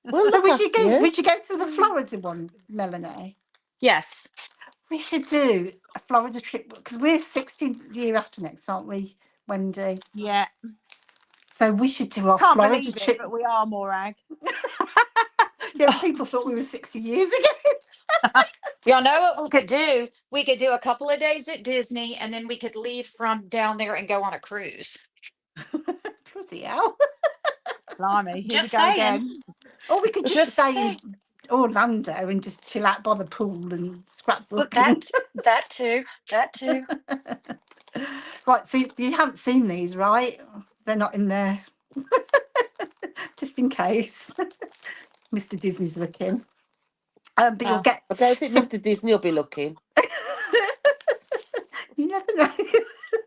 we'll So look after you. would you go to the Florida one, Melanie? Yes. We should do a Florida trip because we're 16th year after next, aren't we, Wendy? Yeah. So we should do our Can't Florida believe it, trip. but we are Morag. Yeah, people thought we were 60 years ago. Y'all know what we could do? We could do a couple of days at Disney and then we could leave from down there and go on a cruise. Bloody hell. Blimey, here we Just go saying. again. Or we could just Just stay saying. in Orlando and just chill out by the pool and But scrapbook. And... that too. That too. Right, so you haven't seen these, right? They're not in there. Just in case. Mr. Disney's looking. But you'll Oh. get I don't think some... Mr. Disney will be looking. You never know.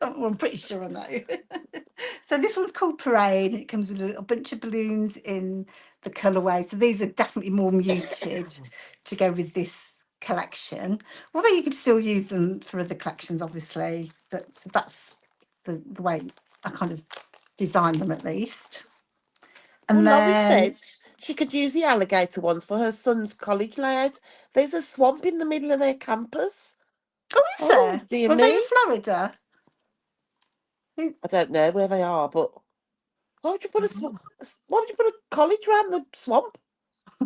Well, I'm pretty sure I know. So this one's called Parade. It comes with a little bunch of balloons in the colourway. So these are definitely more muted to go with this collection. Although you could still use them for other collections, obviously. But that's the way I kind of designed them at least. And Well, Laurie then, says she could use the alligator ones for her son's college layout. There's a swamp in the middle of their campus. oh, is Oh, there? dear Were they me. in Florida? I don't know where they are, but why would you put why would you put a college around the swamp?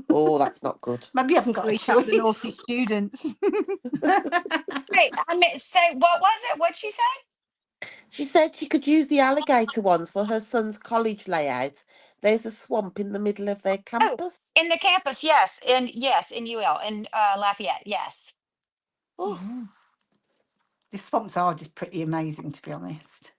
Oh, that's not good. Maybe you haven't got a Wake up the choice. naughty students. Wait, I meant say what was it? What'd she say? She said she could use the alligator ones for her son's college layout. There's a swamp in the middle of their Oh, campus. in the campus, yes, in UL in Lafayette, yes. Oh, The swamps are just pretty amazing, to be honest.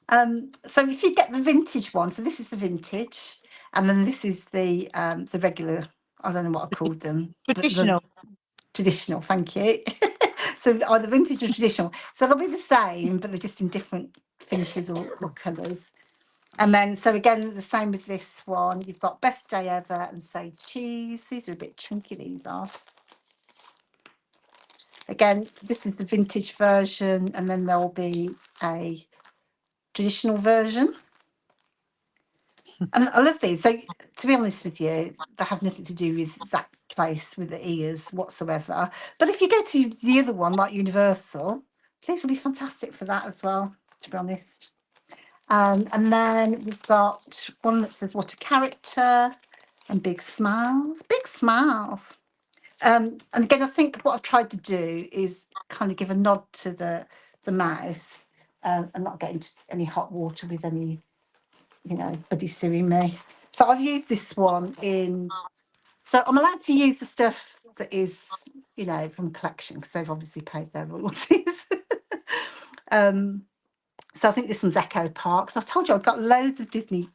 So if you get the vintage one, so this is the vintage, and then this is the regular. I don't know what I called them. Traditional. The traditional. Thank you. So either vintage or traditional. So they'll be the same, but they're just in different finishes or colours. And then, so again, the same with this one. You've got Best Day Ever and Say Cheese. These are a bit chunky, these are. Again, this is the vintage version, and then there'll be a traditional version. And I love these. So, to be honest with you, they have nothing to do with that place with the ears whatsoever. But if you go to the other one, like Universal, these will be fantastic for that as well, to be honest. And then we've got one that says What a Character and Big Smiles. Big Smiles. And again, I think what I've tried to do is kind of give a nod to the mouse and not get into any hot water with any, buddy suing me. So I've used this one in. So I'm allowed to use the stuff that is, from collection because they've obviously paid their royalties. So I think this one's Echo Park. So I've told you I've got loads of Disney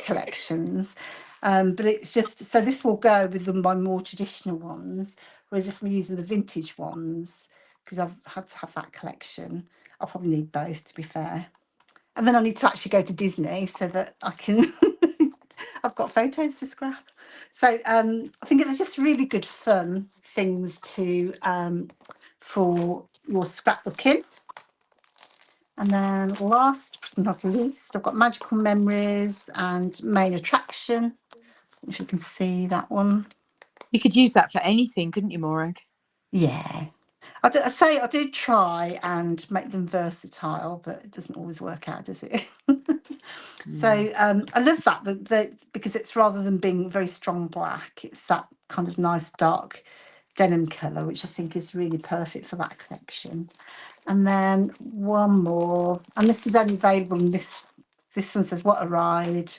collections, but it's just so this will go with my more traditional ones. Whereas if I'm using the vintage ones, because I've had to have that collection, I'll probably need both to be fair. And then I need to actually go to Disney so that I can. I've got photos to scrap. So I think it's just really good fun things to for your scrapbooking. And then last but not least, I've got Magical Memories and Main Attraction. If you can see that one. You could use that for anything, couldn't you, Morag? Yeah. I do try and make them versatile, but it doesn't always work out, does it? So I love that because it's rather than being very strong black, it's that kind of nice dark denim colour, which I think is really perfect for that collection. And then one more, and this is only available in this one says What a Ride.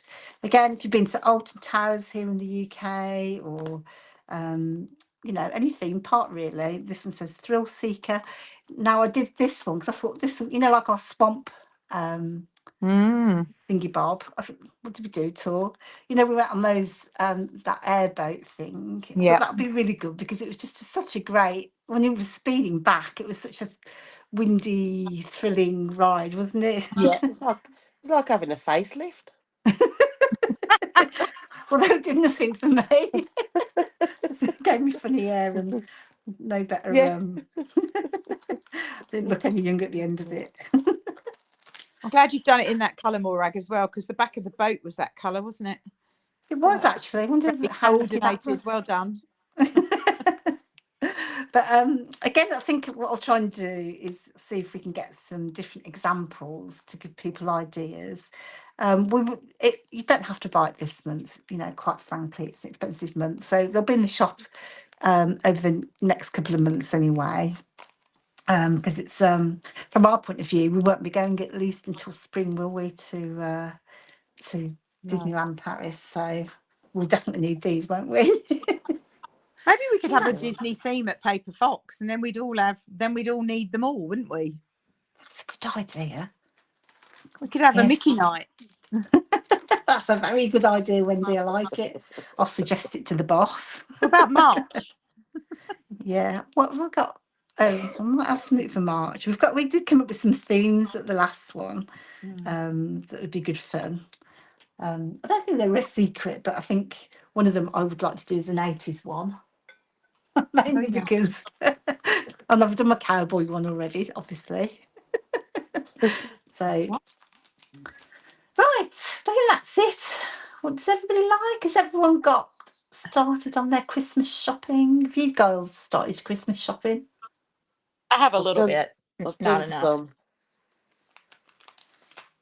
Again, if you've been to Alton Towers here in the UK or any theme park really, this one says Thrill Seeker. Now I did this one because I thought this one, like our swamp thingy bob. I think, what did we do, tour? We went on those that airboat thing. Yeah. So that would be really good because it was just such a great, when it was speeding back, it was such a windy, thrilling ride, wasn't it? Yeah. it's like having a facelift. Although it did nothing for me. It gave me funny hair and no better. Yeah. Didn't look any younger at the end of it. I'm glad you've done it in that colour, Morag, as well, because the back of the boat was that colour, wasn't it? It was actually. I wonder Very how lucky that coordinated. was. Well done. But again, I think what I'll try and do is see if we can get some different examples to give people ideas. You don't have to buy it this month, quite frankly, it's an expensive month. So they'll be in the shop over the next couple of months anyway. Because it's from our point of view, we won't be going at least until spring, will we, to Disneyland Paris? So we'll definitely need these, won't we? Maybe we could have a Yes. Disney theme at Paper Fox, and then we'd all need them all, wouldn't we? That's a good idea. We could have a Yes. Mickey night. That's a very good idea, Wendy. I like it. I'll suggest it to the boss. What about March? Yeah. What have I got? Oh, I might have something for March. We did come up with some themes at the last one. That would be good fun. I don't think they were a secret, but I think one of them I would like to do is an 80s one. Mainly because and I've done my cowboy one already, obviously. So Right, I think that's it. What does everybody like? Has everyone got started on their Christmas shopping? Have you girls started Christmas shopping? I have a I've little done bit, I've not done enough. some.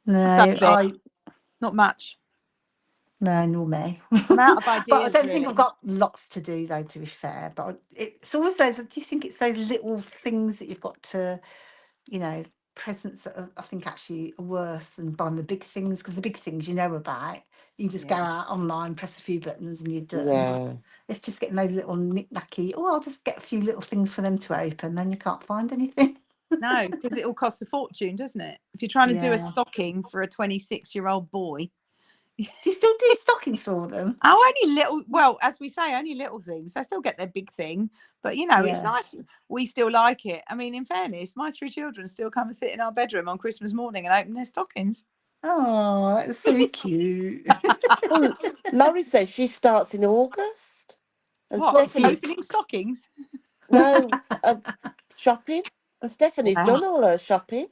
I've done No, a bit, not much. no, nor me. I'm out of But I ideas, don't think I've really. got lots to do though, to be fair. But it's always those, do you think it's those little things that you've got to, you know, presents that I think actually are worse than buying the big things, because the big things you know about, you can just go Yeah. out online, press a few buttons and you're done. Yeah. It's just getting those little knick-knacky, oh, I'll just get a few little things for them to open, then you can't find anything. No, because it all costs a fortune, doesn't it? If you're trying to do a Yeah. stocking for a 26-year-old boy. Do you still do stockings for them? Oh, only little. Well, as we say, only little things. They still get their big thing, but you know, it's Yeah. nice. We still like it. I mean, in fairness, my 3 children still come and sit in our bedroom on Christmas morning and open their stockings. Oh, that's so cute. Well, Laurie says she starts in August, and What, What for you? Stephanie's opening stockings? no shopping, and Stephanie's Wow. done all her shopping.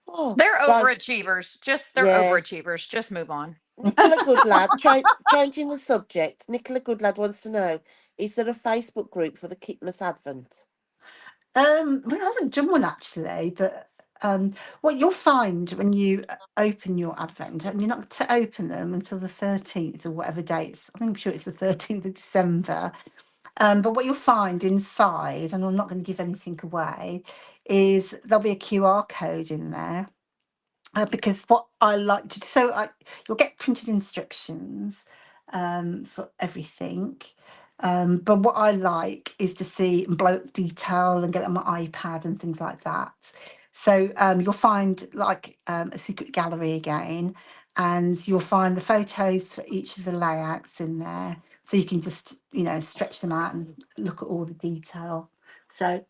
Oh, They're right, overachievers. They're yeah. overachievers. Just move on. Nicola Goodlad, changing the subject. Nicola Goodlad wants to know: is there a Facebook group for the Kitmas Advent? We haven't done one actually, but what you'll find when you open your advent, and you're not to open them until the 13th or whatever dates. I'm sure it's the 13th of December. But what you'll find inside, and I'm not going to give anything away, is there'll be a QR code in there. Because what I like to, you'll get printed instructions for everything. But what I like is to see and blow up detail and get it on my iPad and things like that. So you'll find like a secret gallery again, and you'll find the photos for each of the layouts in there. So you can just, stretch them out and look at all the detail. So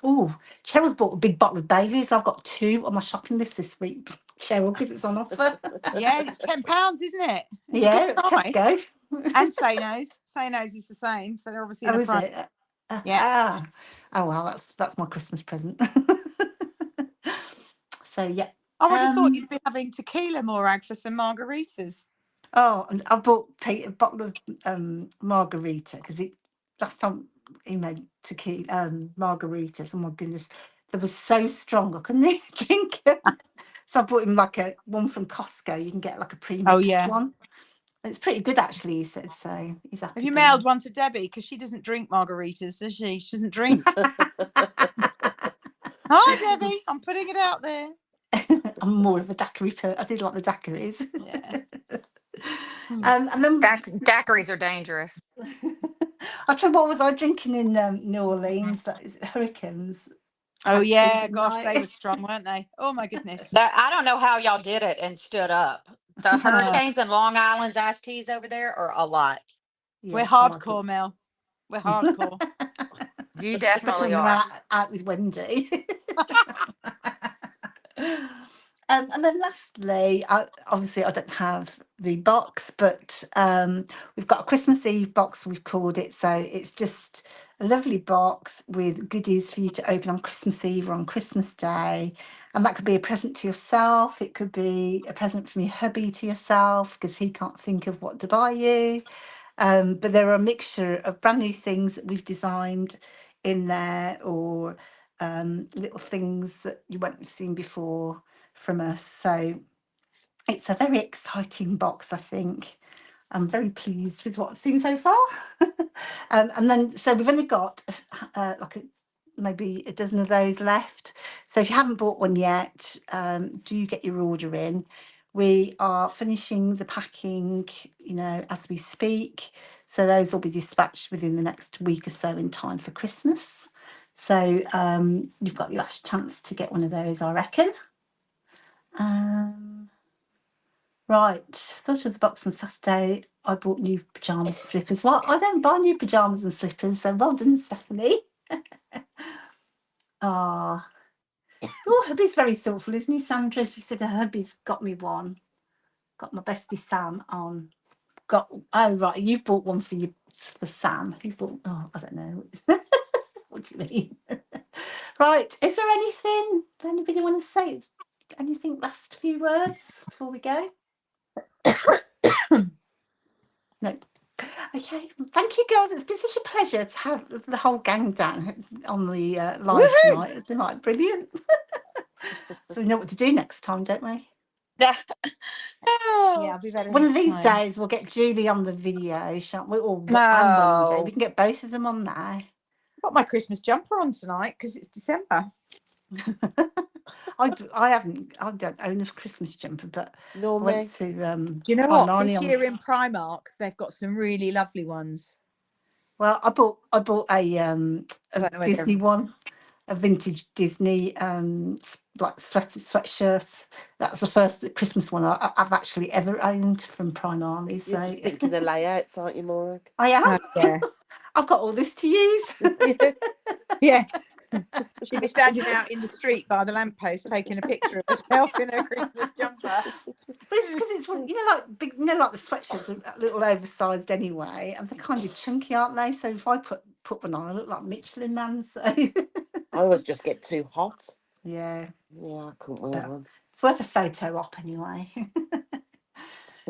oh, Cheryl's bought a big bottle of Baileys. I've got 2 on my shopping list this week, Cheryl, because it's on offer. Yeah, it's £10, isn't it? It's a good Yeah, at price. Tesco. And Sano's. Sano's is the same, so they're obviously in Oh, a is price. it? Yeah. Oh well, that's my Christmas present. So yeah. I would have thought Um. you'd be having tequila, Morag, for some margaritas. Oh, and I bought Pete a bottle of margarita because last time he made tequila margaritas. Oh my goodness, they were so strong I couldn't even drink them. So I bought him like one from Costco. You can get like a Oh, pre-mixed yeah. one. It's pretty good actually, he said. So he's happy. Have you mailed one to Debbie? Because she doesn't drink margaritas, does she? She doesn't drink. Hi, Debbie. I'm putting it out there. I'm more of a daiquiri person. I did like the daiquiris. Yeah. And then Daiquiris are dangerous. I tell you what was I drinking in New Orleans? That is Hurricanes. I Oh, had 2, yeah. didn't Gosh, they I? were strong, weren't they? Oh, my goodness. I don't know how y'all did it and stood up. The hurricanes and Long Island's iced teas over there are a lot. We're Yeah, I like it. hardcore, Mel. We're hardcore. You Especially definitely when you're are. out with Wendy. And then lastly, obviously I don't have the box, but we've got a Christmas Eve box, we've called it. So it's just a lovely box with goodies for you to open on Christmas Eve or on Christmas Day. And that could be a present to yourself. It could be a present from your hubby to yourself because he can't think of what to buy you. But there are a mixture of brand new things that we've designed in there, or little things that you won't have seen before from us. So it's a very exciting box, I think. I'm very pleased with what I've seen so far. And then, so we've only got maybe a dozen of those left. So if you haven't bought one yet, do get your order in. We are finishing the packing, as we speak. So those will be dispatched within the next week or so in time for Christmas. So you've got your last chance to get one of those, I reckon. Right, thought of the box on Saturday. I bought new pyjamas and slippers. Well, I don't buy new pyjamas and slippers, so well done, Stephanie. Oh, hubby's very thoughtful, isn't he, Sandra? She said her hubby's got me one. Got my bestie Sam on. Right, you've bought one for Sam. He's bought. Oh, I don't know. What do you mean? Right, is there anything anybody want to say? anything, last few words before we go? No. Okay, thank you, girls. It's been such a pleasure to have the whole gang down on the live Woohoo! tonight. It's been like brilliant. So we know what to do next time, don't we? Yeah, Oh, I'll be better One of next these time. days we'll get Julie on the video, shan't we? Or and Monday. We no. can get both of them on there. I've got my Christmas jumper on tonight because it's December. I don't own a Christmas jumper, but Nor I me. went to Do you know what? Marnie This on. year in Primark, they've got some really lovely ones. Well, I bought a don't know whether Disney they're- one, a vintage Disney like sweatshirt. That's the first Christmas one I've actually ever owned from Primark. You're So just thinking the layouts, aren't you, Morag? I am. Oh, yeah. I've got all this to use. Yeah. Yeah. She'd be standing out in the street by the lamppost taking a picture of herself in her Christmas jumper. But it's because it's like big, like the sweatshirts are a little oversized anyway, and they're kind of chunky, aren't they? So if I put one on, I look like Michelin Man. So I always just get too hot. yeah, I couldn't wear but one. it's worth a photo op anyway.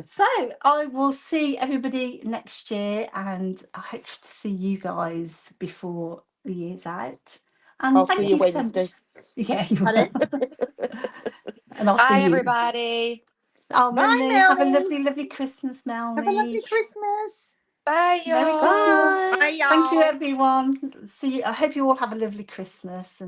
So I will see everybody next year, and I hope to see you guys before the year's out. And I'll thank see you you so Wednesday. much. Yeah, you Pardon? will. And I'll Bye, see you. everybody. Oh, Bye, Melanie, have a Melanie. lovely Christmas, Have a lovely Melanie. Christmas. Bye, Merry y'all. Christmas. Bye. Bye, y'all. Thank you, everyone. See you. I hope you all have a lovely Christmas. And